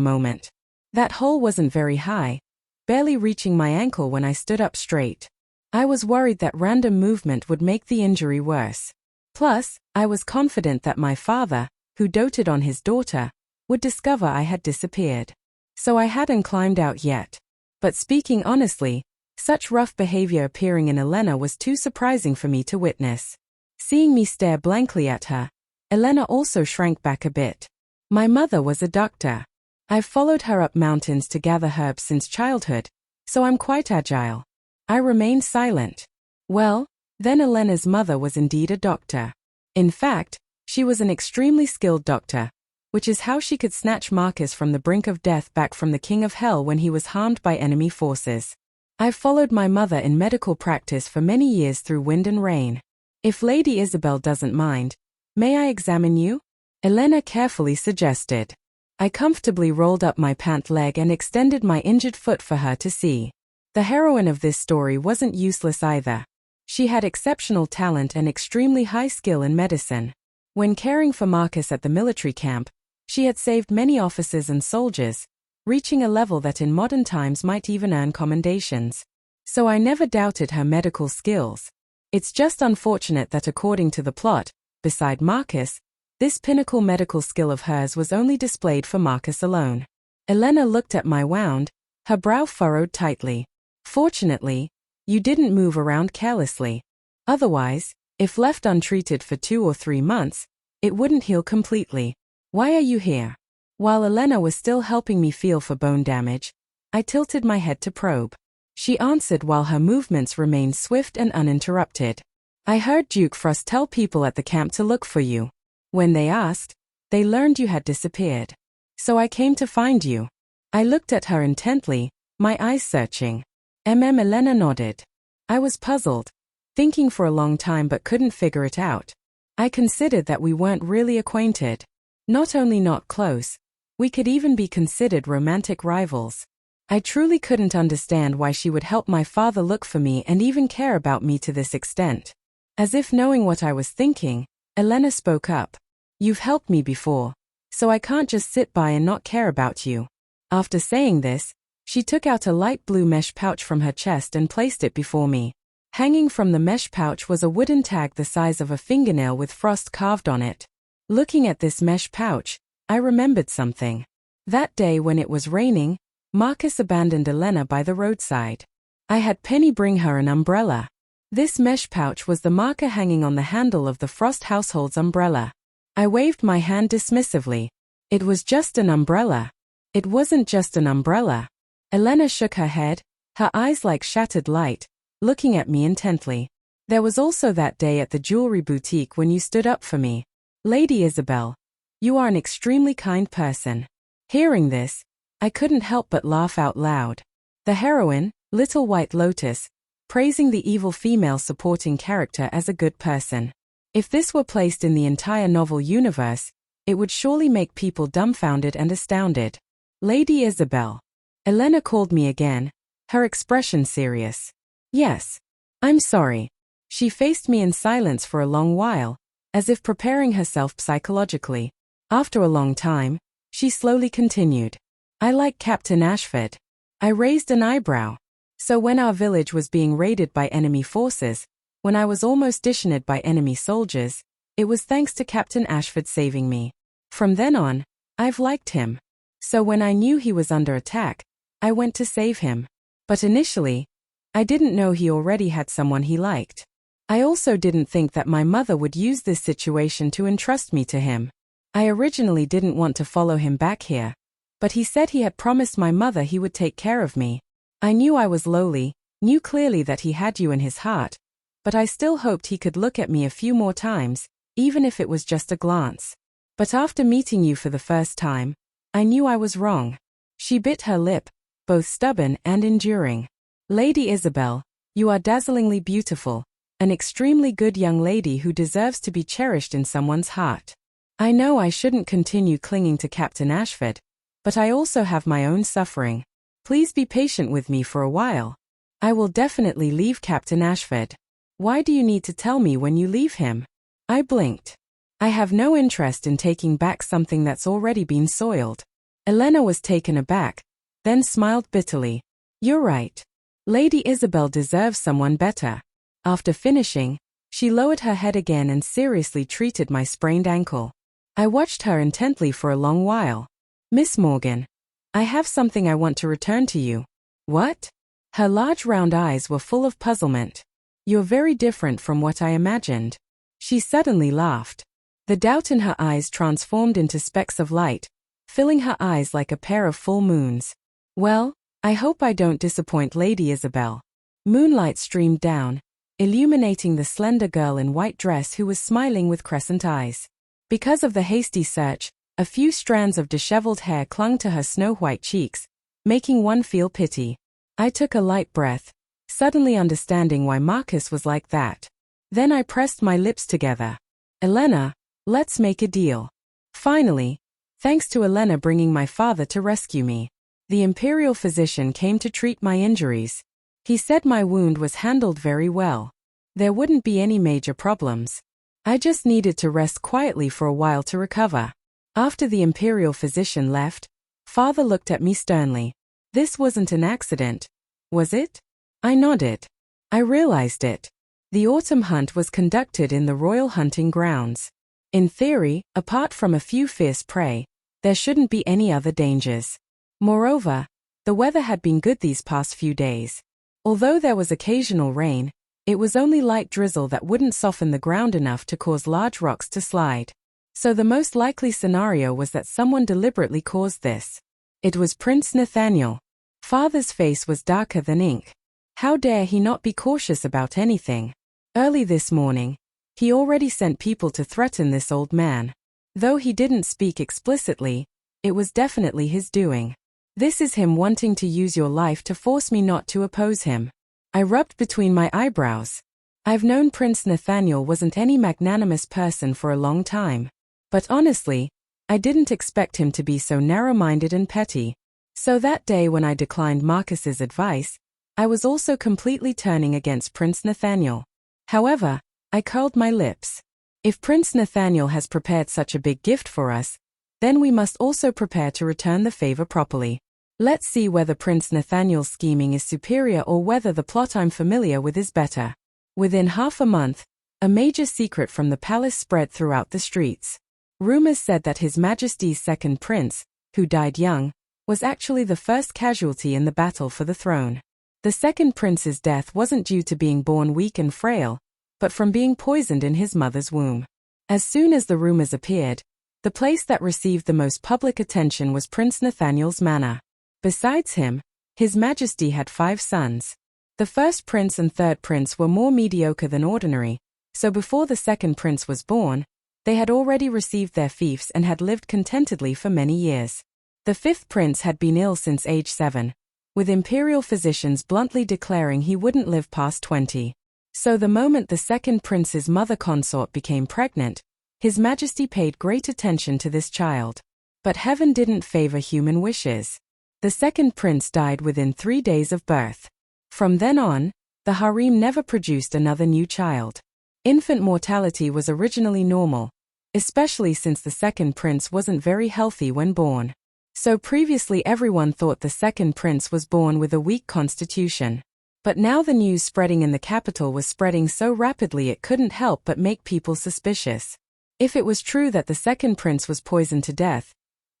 moment. That hole wasn't very high, barely reaching my ankle when I stood up straight. I was worried that random movement would make the injury worse. Plus, I was confident that my father, who doted on his daughter, would discover I had disappeared. So I hadn't climbed out yet. But speaking honestly, such rough behavior appearing in Elena was too surprising for me to witness. Seeing me stare blankly at her, Elena also shrank back a bit. My mother was a doctor. I've followed her up mountains to gather herbs since childhood, so I'm quite agile. I remained silent. Well, then Elena's mother was indeed a doctor. In fact, she was an extremely skilled doctor, which is how she could snatch Marcus from the brink of death back from the King of Hell when he was harmed by enemy forces. I've followed my mother in medical practice for many years through wind and rain. If Lady Isabelle doesn't mind, may I examine you? Elena carefully suggested. I comfortably rolled up my pant leg and extended my injured foot for her to see. The heroine of this story wasn't useless either. She had exceptional talent and extremely high skill in medicine. When caring for Marcus at the military camp, she had saved many officers and soldiers, reaching a level that in modern times might even earn commendations. So I never doubted her medical skills. It's just unfortunate that according to the plot, beside Marcus, this pinnacle medical skill of hers was only displayed for Marcus alone. Elena looked at my wound, her brow furrowed tightly. Fortunately, you didn't move around carelessly. Otherwise, if left untreated for 2 or 3 months, it wouldn't heal completely. Why are you here? While Elena was still helping me feel for bone damage, I tilted my head to probe. She answered while her movements remained swift and uninterrupted. I heard Duke Frost tell people at the camp to look for you. When they asked, they learned you had disappeared. So I came to find you. I looked at her intently, my eyes searching. Elena nodded. I was puzzled, thinking for a long time but couldn't figure it out. I considered that we weren't really acquainted. Not only not close, we could even be considered romantic rivals. I truly couldn't understand why she would help my father look for me and even care about me to this extent. As if knowing what I was thinking, Elena spoke up. You've helped me before, so I can't just sit by and not care about you. After saying this, she took out a light blue mesh pouch from her chest and placed it before me. Hanging from the mesh pouch was a wooden tag the size of a fingernail with frost carved on it. Looking at this mesh pouch, I remembered something. That day when it was raining, Marcus abandoned Elena by the roadside. I had Penny bring her an umbrella. This mesh pouch was the marker hanging on the handle of the Frost household's umbrella. I waved my hand dismissively. It was just an umbrella. It wasn't just an umbrella. Elena shook her head, her eyes like shattered light, looking at me intently. There was also that day at the jewelry boutique when you stood up for me. Lady Isabelle, you are an extremely kind person. Hearing this, I couldn't help but laugh out loud. The heroine, Little White Lotus, praising the evil female supporting character as a good person. If this were placed in the entire novel universe, it would surely make people dumbfounded and astounded. Lady Isabelle. Elena called me again, her expression serious. Yes. I'm sorry. She faced me in silence for a long while, as if preparing herself psychologically. After a long time, she slowly continued. I like Captain Ashford. I raised an eyebrow. So when our village was being raided by enemy forces, when I was almost dishonored by enemy soldiers, it was thanks to Captain Ashford saving me. From then on, I've liked him. So when I knew he was under attack, I went to save him. But initially, I didn't know he already had someone he liked. I also didn't think that my mother would use this situation to entrust me to him. I originally didn't want to follow him back here, but he said he had promised my mother he would take care of me. I knew I was lowly, knew clearly that he had you in his heart, but I still hoped he could look at me a few more times, even if it was just a glance. But after meeting you for the first time, I knew I was wrong. She bit her lip, both stubborn and enduring. Lady Isabelle, you are dazzlingly beautiful, an extremely good young lady who deserves to be cherished in someone's heart. I know I shouldn't continue clinging to Captain Ashford, but I also have my own suffering. Please be patient with me for a while. I will definitely leave Captain Ashford. Why do you need to tell me when you leave him? I blinked. I have no interest in taking back something that's already been soiled. Elena was taken aback, then smiled bitterly. You're right. Lady Isabelle deserves someone better. After finishing, she lowered her head again and seriously treated my sprained ankle. I watched her intently for a long while. Miss Morgan, I have something I want to return to you. What? Her large round eyes were full of puzzlement. You're very different from what I imagined. She suddenly laughed. The doubt in her eyes transformed into specks of light, filling her eyes like a pair of full moons. Well, I hope I don't disappoint Lady Isabelle. Moonlight streamed down, illuminating the slender girl in white dress who was smiling with crescent eyes. Because of the hasty search, a few strands of disheveled hair clung to her snow-white cheeks, making one feel pity. I took a light breath, suddenly understanding why Marcus was like that. Then I pressed my lips together. Elena, let's make a deal. Finally, thanks to Elena bringing my father to rescue me, the imperial physician came to treat my injuries. He said my wound was handled very well. There wouldn't be any major problems. I just needed to rest quietly for a while to recover. After the imperial physician left, Father looked at me sternly. This wasn't an accident, was it? I nodded. I realized it. The autumn hunt was conducted in the royal hunting grounds. In theory, apart from a few fierce prey, there shouldn't be any other dangers. Moreover, the weather had been good these past few days. Although there was occasional rain, it was only light drizzle that wouldn't soften the ground enough to cause large rocks to slide. So the most likely scenario was that someone deliberately caused this. It was Prince Nathaniel. Father's face was darker than ink. How dare he not be cautious about anything? Early this morning, he already sent people to threaten this old man. Though he didn't speak explicitly, it was definitely his doing. This is him wanting to use your life to force me not to oppose him. I rubbed between my eyebrows. I've known Prince Nathaniel wasn't any magnanimous person for a long time. But honestly, I didn't expect him to be so narrow-minded and petty. So that day when I declined Marcus's advice, I was also completely turning against Prince Nathaniel. However, I curled my lips. If Prince Nathaniel has prepared such a big gift for us, then we must also prepare to return the favor properly. Let's see whether Prince Nathaniel's scheming is superior or whether the plot I'm familiar with is better. Within half a month, a major secret from the palace spread throughout the streets. Rumors said that His Majesty's second prince, who died young, was actually the first casualty in the battle for the throne. The second prince's death wasn't due to being born weak and frail, but from being poisoned in his mother's womb. As soon as the rumors appeared, the place that received the most public attention was Prince Nathaniel's manor. Besides him, His Majesty had 5 sons. The first prince and third prince were more mediocre than ordinary, so before the second prince was born, they had already received their fiefs and had lived contentedly for many years. The fifth prince had been ill since age 7, with imperial physicians bluntly declaring he wouldn't live past 20. So the moment the second prince's mother consort became pregnant, His Majesty paid great attention to this child. But heaven didn't favor human wishes. The second prince died within 3 days of birth. From then on, the harem never produced another new child. Infant mortality was originally normal, especially since the second prince wasn't very healthy when born. So previously everyone thought the second prince was born with a weak constitution. But now the news spreading in the capital was spreading so rapidly it couldn't help but make people suspicious. If it was true that the second prince was poisoned to death,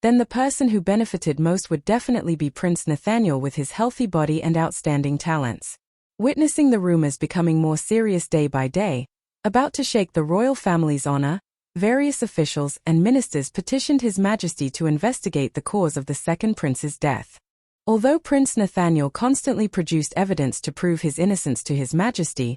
then the person who benefited most would definitely be Prince Nathaniel with his healthy body and outstanding talents. Witnessing the rumors becoming more serious day by day, about to shake the royal family's honor, various officials and ministers petitioned His Majesty to investigate the cause of the second prince's death. Although Prince Nathaniel constantly produced evidence to prove his innocence to His Majesty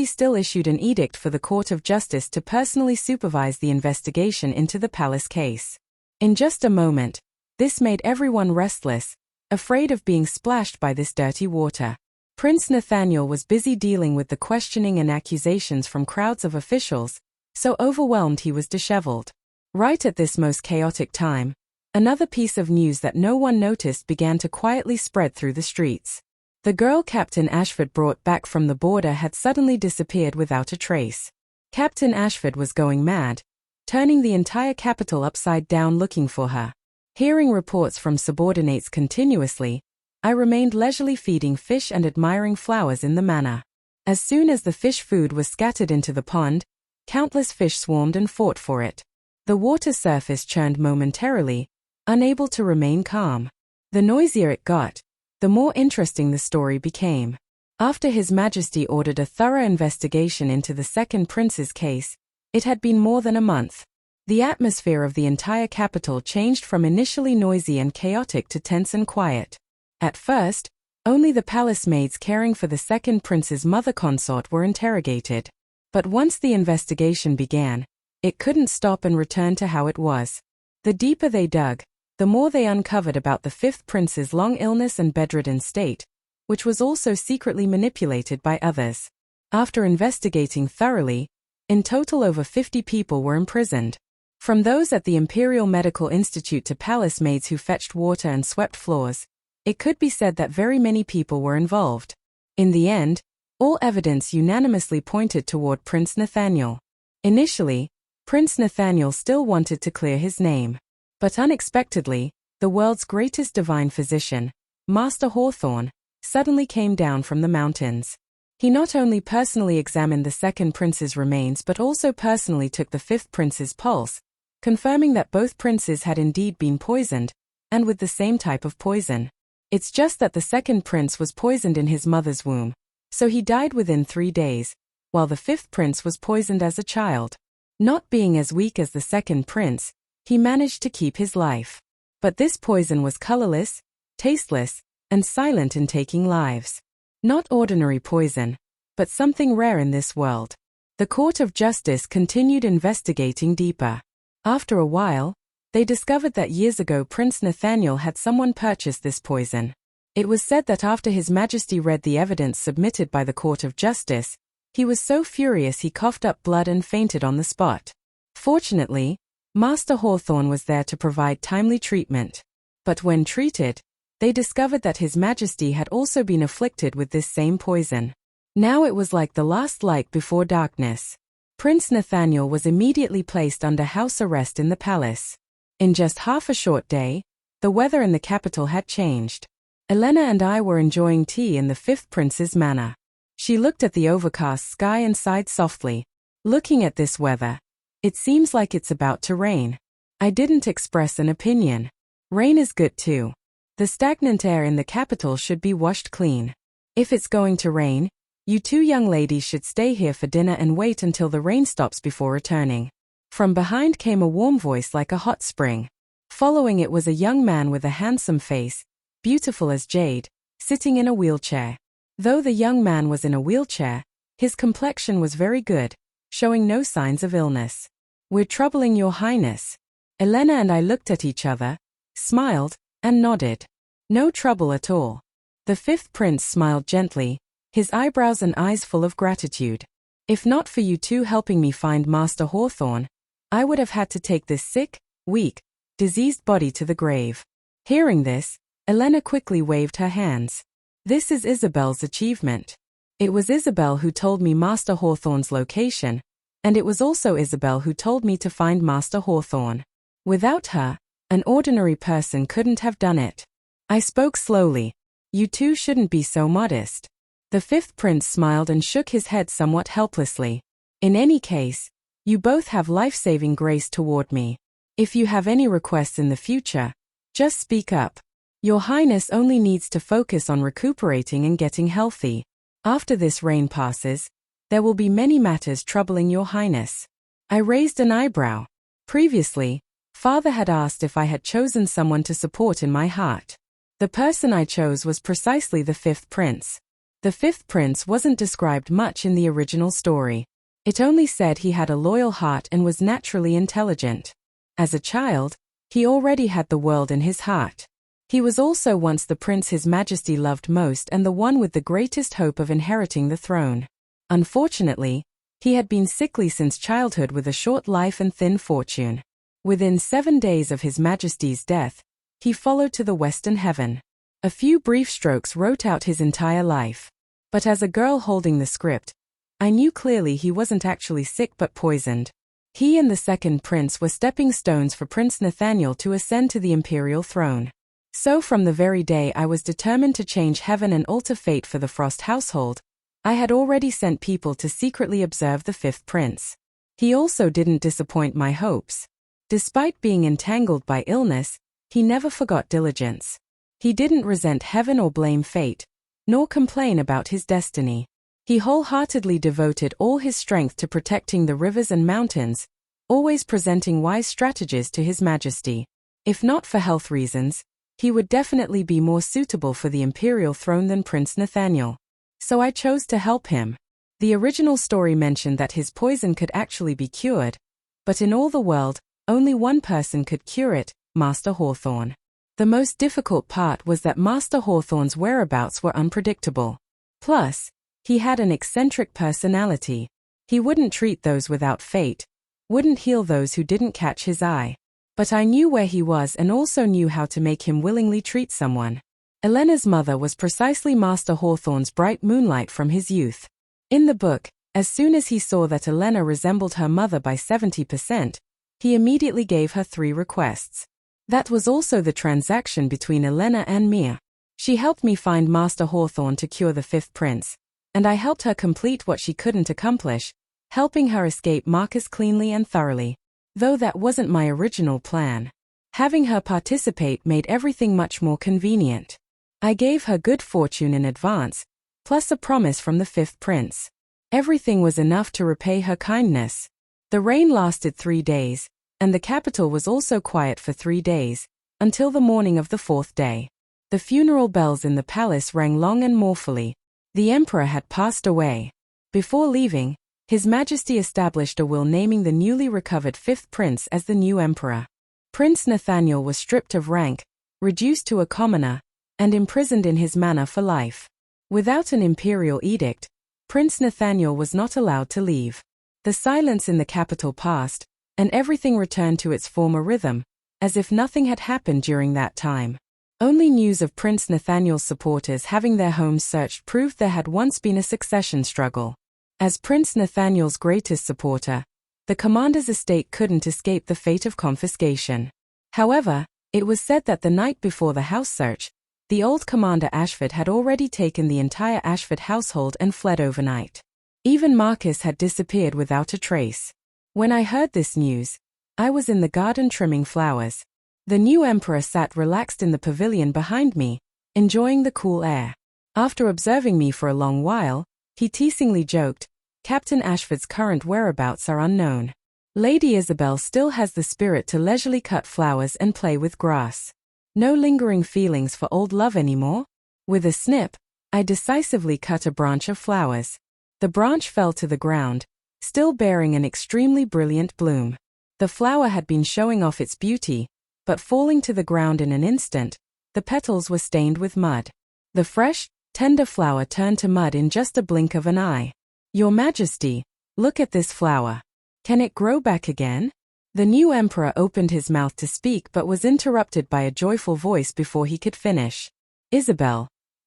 still issued an edict for the Court of Justice to personally supervise the investigation into the palace case. In just a moment, this made everyone restless, afraid of being splashed by this dirty water. Prince Nathaniel was busy dealing with the questioning and accusations from crowds of officials, so overwhelmed he was disheveled. Right at this most chaotic time, another piece of news that no one noticed began to quietly spread through the streets. The girl Captain Ashford brought back from the border had suddenly disappeared without a trace. Captain Ashford was going mad, turning the entire capital upside down looking for her. Hearing reports from subordinates continuously, I remained leisurely feeding fish and admiring flowers in the manor. As soon as the fish food was scattered into the pond, countless fish swarmed and fought for it. The water surface churned momentarily, unable to remain calm. The noisier it got, the more interesting the story became. After His Majesty ordered a thorough investigation into the second prince's case, it had been more than a month. The atmosphere of the entire capital changed from initially noisy and chaotic to tense and quiet. At first, only the palace maids caring for the second prince's mother consort were interrogated. But once the investigation began, it couldn't stop and returned to how it was. The deeper they dug, the more they uncovered about the fifth prince's long illness and bedridden state, which was also secretly manipulated by others. After investigating thoroughly, in total over 50 people were imprisoned. From those at the Imperial Medical Institute to palace maids who fetched water and swept floors, it could be said that very many people were involved. In the end, all evidence unanimously pointed toward Prince Nathaniel. Initially, Prince Nathaniel still wanted to clear his name. But unexpectedly, the world's greatest divine physician, Master Hawthorne, suddenly came down from the mountains. He not only personally examined the second prince's remains but also personally took the fifth prince's pulse, confirming that both princes had indeed been poisoned, and with the same type of poison. It's just that the second prince was poisoned in his mother's womb, so he died within 3 days, while the fifth prince was poisoned as a child. Not being as weak as the second prince, he managed to keep his life. But this poison was colorless, tasteless, and silent in taking lives. Not ordinary poison, but something rare in this world. The Court of Justice continued investigating deeper. After a while, they discovered that years ago Prince Nathaniel had someone purchase this poison. It was said that after His Majesty read the evidence submitted by the Court of Justice, he was so furious he coughed up blood and fainted on the spot. Fortunately, Master Hawthorne was there to provide timely treatment. But when treated, they discovered that His Majesty had also been afflicted with this same poison. Now it was like the last light before darkness. Prince Nathaniel was immediately placed under house arrest in the palace. In just half a short day, the weather in the capital had changed. Elena and I were enjoying tea in the fifth prince's manor. She looked at the overcast sky and sighed softly. Looking at this weather, it seems like it's about to rain. I didn't express an opinion. Rain is good too. The stagnant air in the capital should be washed clean. If it's going to rain, you two young ladies should stay here for dinner and wait until the rain stops before returning. From behind came a warm voice like a hot spring. Following it was a young man with a handsome face, beautiful as jade, sitting in a wheelchair. Though the young man was in a wheelchair, his complexion was very good, showing no signs of illness. "We're troubling your highness." Elena and I looked at each other, smiled, and nodded. "No trouble at all." The fifth prince smiled gently, his eyebrows and eyes full of gratitude. "If not for you two helping me find Master Hawthorne, I would have had to take this sick, weak, diseased body to the grave." Hearing this, Elena quickly waved her hands. "This is Isabelle's achievement. It was Isabelle who told me Master Hawthorne's location, and it was also Isabelle who told me to find Master Hawthorne. Without her, an ordinary person couldn't have done it." I spoke slowly. "You two shouldn't be so modest." The fifth prince smiled and shook his head somewhat helplessly. "In any case, you both have life-saving grace toward me. If you have any requests in the future, just speak up. Your Highness only needs to focus on recuperating and getting healthy. After this rain passes, there will be many matters troubling your Highness." I raised an eyebrow. Previously, Father had asked if I had chosen someone to support in my heart. The person I chose was precisely the fifth prince. The fifth prince wasn't described much in the original story. It only said he had a loyal heart and was naturally intelligent. As a child, he already had the world in his heart. He was also once the prince His Majesty loved most and the one with the greatest hope of inheriting the throne. Unfortunately, he had been sickly since childhood with a short life and thin fortune. Within 7 days of His Majesty's death, he followed to the western heaven. A few brief strokes wrote out his entire life. But as a girl holding the script, I knew clearly he wasn't actually sick but poisoned. He and the second prince were stepping stones for Prince Nathaniel to ascend to the imperial throne. So from the very day I was determined to change heaven and alter fate for the Frost household, I had already sent people to secretly observe the fifth prince. He also didn't disappoint my hopes. Despite being entangled by illness, he never forgot diligence. He didn't resent heaven or blame fate, nor complain about his destiny. He wholeheartedly devoted all his strength to protecting the rivers and mountains, always presenting wise strategies to His Majesty. If not for health reasons, he would definitely be more suitable for the imperial throne than Prince Nathaniel. So I chose to help him. The original story mentioned that his poison could actually be cured, but in all the world, only one person could cure it, Master Hawthorne. The most difficult part was that Master Hawthorne's whereabouts were unpredictable. Plus, he had an eccentric personality. He wouldn't treat those without fate, wouldn't heal those who didn't catch his eye. But I knew where he was and also knew how to make him willingly treat someone. Elena's mother was precisely Master Hawthorne's bright moonlight from his youth. In the book, as soon as he saw that Elena resembled her mother by 70%, he immediately gave her 3 requests. That was also the transaction between Elena and me. She helped me find Master Hawthorne to cure the fifth prince, and I helped her complete what she couldn't accomplish, helping her escape Marcus cleanly and thoroughly. Though that wasn't my original plan. Having her participate made everything much more convenient. I gave her good fortune in advance, plus a promise from the fifth prince. Everything was enough to repay her kindness. The rain lasted 3 days, and the capital was also quiet for 3 days, until the morning of the 4th day. The funeral bells in the palace rang long and mournfully. The emperor had passed away. Before leaving, His Majesty established a will naming the newly recovered fifth prince as the new emperor. Prince Nathaniel was stripped of rank, reduced to a commoner, and imprisoned in his manor for life. Without an imperial edict, Prince Nathaniel was not allowed to leave. The silence in the capital passed, and everything returned to its former rhythm, as if nothing had happened during that time. Only news of Prince Nathaniel's supporters having their homes searched proved there had once been a succession struggle. As Prince Nathaniel's greatest supporter, the commander's estate couldn't escape the fate of confiscation. However, it was said that the night before the house search, the old Commander Ashford had already taken the entire Ashford household and fled overnight. Even Marcus had disappeared without a trace. When I heard this news, I was in the garden trimming flowers. The new emperor sat relaxed in the pavilion behind me, enjoying the cool air. After observing me for a long while, he teasingly joked, "Captain Ashford's current whereabouts are unknown. Lady Isabelle still has the spirit to leisurely cut flowers and play with grass. No lingering feelings for old love anymore?" With a snip, I decisively cut a branch of flowers. The branch fell to the ground, still bearing an extremely brilliant bloom. The flower had been showing off its beauty, but falling to the ground in an instant, the petals were stained with mud. The fresh, tender flower turned to mud in just a blink of an eye. "Your Majesty, look at this flower. Can it grow back again?" The new emperor opened his mouth to speak but was interrupted by a joyful voice before he could finish. "Isabelle,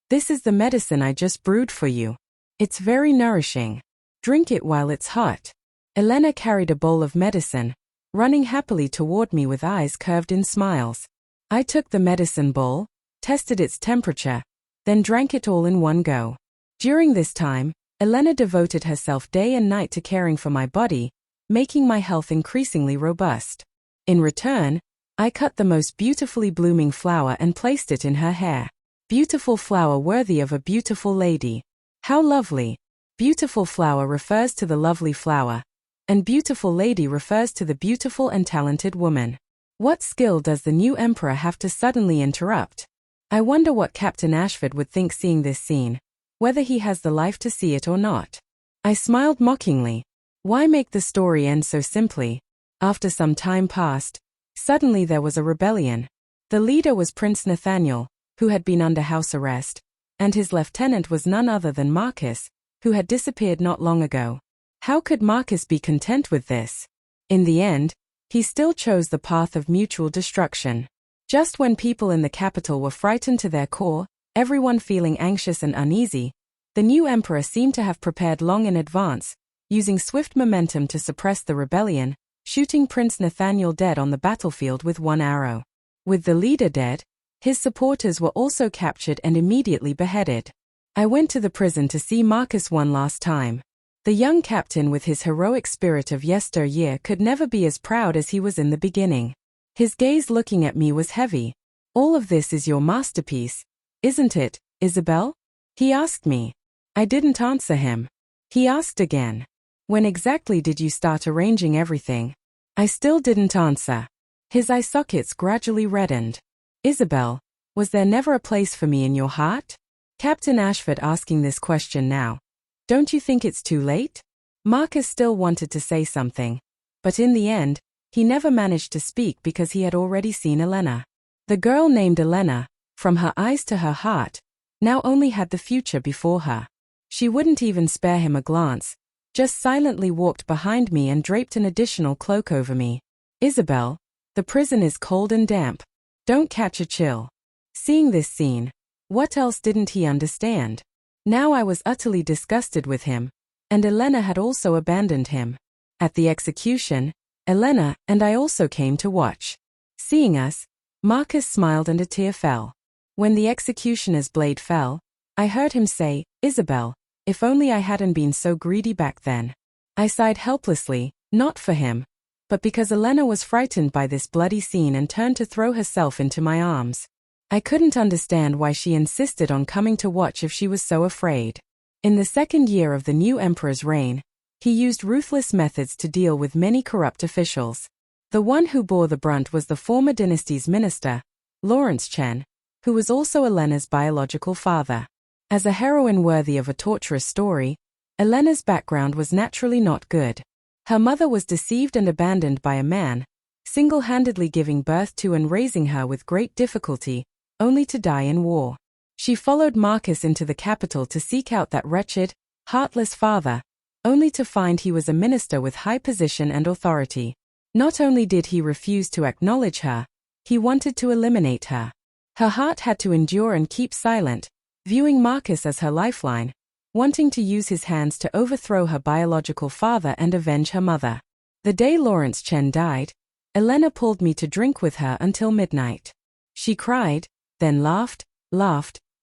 this is the medicine I just brewed for you. It's very nourishing. Drink it while it's hot." Elena carried a bowl of medicine, running happily toward me with eyes curved in smiles. I took the medicine bowl, tested its temperature, then drank it all in one go. During this time, Elena devoted herself day and night to caring for my body, making my health increasingly robust. In return, I cut the most beautifully blooming flower and placed it in her hair. Beautiful flower worthy of a beautiful lady. How lovely. Beautiful flower refers to the lovely flower, and beautiful lady refers to the beautiful and talented woman. What skill does the new emperor have to suddenly interrupt? I wonder what Captain Ashford would think seeing this scene, whether he has the life to see it or not. I smiled mockingly. Why make the story end so simply? After some time passed, suddenly there was a rebellion. The leader was Prince Nathaniel, who had been under house arrest, and his lieutenant was none other than Marcus, who had disappeared not long ago. How could Marcus be content with this? In the end, he still chose the path of mutual destruction. Just when people in the capital were frightened to their core, everyone feeling anxious and uneasy, the new emperor seemed to have prepared long in advance, using swift momentum to suppress the rebellion, shooting Prince Nathaniel dead on the battlefield with one arrow. With the leader dead, his supporters were also captured and immediately beheaded. I went to the prison to see Marcus one last time. The young captain with his heroic spirit of yesteryear could never be as proud as he was in the beginning. His gaze looking at me was heavy. "All of this is your masterpiece, isn't it, Isabelle?" he asked me. I didn't answer him. He asked again. "When exactly did you start arranging everything?" I still didn't answer. His eye sockets gradually reddened. "Isabelle, was there never a place for me in your heart?" Captain Ashford asking this question now. "Don't you think it's too late?" Marcus still wanted to say something, but in the end, he never managed to speak because he had already seen Elena. The girl named Elena, from her eyes to her heart, now only had the future before her. She wouldn't even spare him a glance, just silently walked behind me and draped an additional cloak over me. "Isabelle, the prison is cold and damp. Don't catch a chill." Seeing this scene, what else didn't he understand? Now I was utterly disgusted with him, and Elena had also abandoned him. At the execution, Elena and I also came to watch. Seeing us, Marcus smiled and a tear fell. When the executioner's blade fell, I heard him say, "Isabelle, if only I hadn't been so greedy back then." I sighed helplessly, not for him, but because Elena was frightened by this bloody scene and turned to throw herself into my arms. I couldn't understand why she insisted on coming to watch if she was so afraid. In the second year of the new emperor's reign, he used ruthless methods to deal with many corrupt officials. The one who bore the brunt was the former dynasty's minister, Lawrence Chen, who was also Elena's biological father. As a heroine worthy of a torturous story, Elena's background was naturally not good. Her mother was deceived and abandoned by a man, single-handedly giving birth to and raising her with great difficulty, only to die in war. She followed Marcus into the capital to seek out that wretched, heartless father, only to find he was a minister with high position and authority. Not only did he refuse to acknowledge her, he wanted to eliminate her. Her heart had to endure and keep silent, viewing Marcus as her lifeline, wanting to use his hands to overthrow her biological father and avenge her mother. The day Lawrence Chen died, Elena pulled me to drink with her until midnight. She cried, then laughed,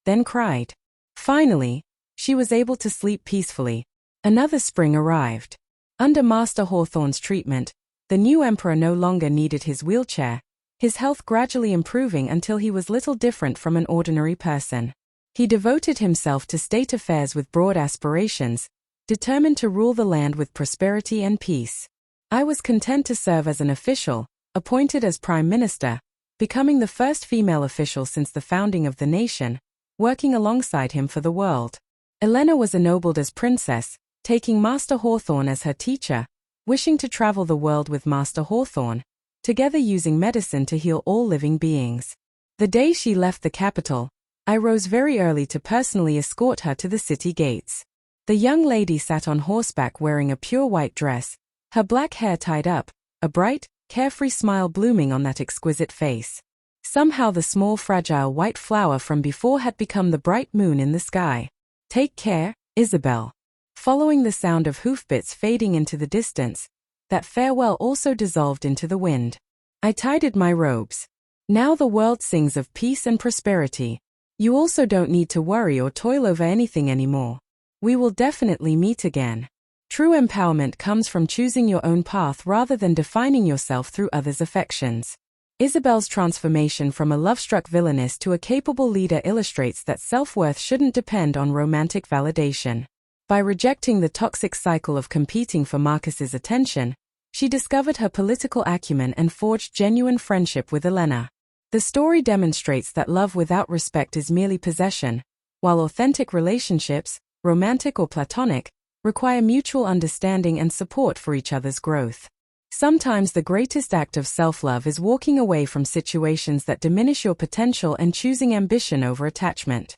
then cried. Finally, she was able to sleep peacefully. Another spring arrived. Under Master Hawthorne's treatment, the new emperor no longer needed his wheelchair, his health gradually improving until he was little different from an ordinary person. He devoted himself to state affairs with broad aspirations, determined to rule the land with prosperity and peace. I was content to serve as an official, appointed as prime minister, becoming the first female official since the founding of the nation, working alongside him for the world. Elena was ennobled as princess, taking Master Hawthorne as her teacher, wishing to travel the world with Master Hawthorne, together using medicine to heal all living beings. The day she left the capital, I rose very early to personally escort her to the city gates. The young lady sat on horseback wearing a pure white dress, her black hair tied up, a bright, carefree smile blooming on that exquisite face. Somehow the small fragile white flower from before had become the bright moon in the sky. "Take care, Isabelle." Following the sound of hoofbeats fading into the distance, that farewell also dissolved into the wind. I tidied my robes. Now the world sings of peace and prosperity. You also don't need to worry or toil over anything anymore. We will definitely meet again. True empowerment comes from choosing your own path rather than defining yourself through others' affections. Isabelle's transformation from a love-struck villainess to a capable leader illustrates that self-worth shouldn't depend on romantic validation. By rejecting the toxic cycle of competing for Marcus's attention, she discovered her political acumen and forged genuine friendship with Elena. The story demonstrates that love without respect is merely possession, while authentic relationships, romantic or platonic, require mutual understanding and support for each other's growth. Sometimes the greatest act of self-love is walking away from situations that diminish your potential and choosing ambition over attachment.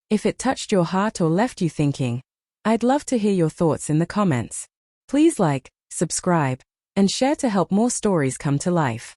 If it touched your heart or left you thinking, I'd love to hear your thoughts in the comments. Please like, subscribe, and share to help more stories come to life.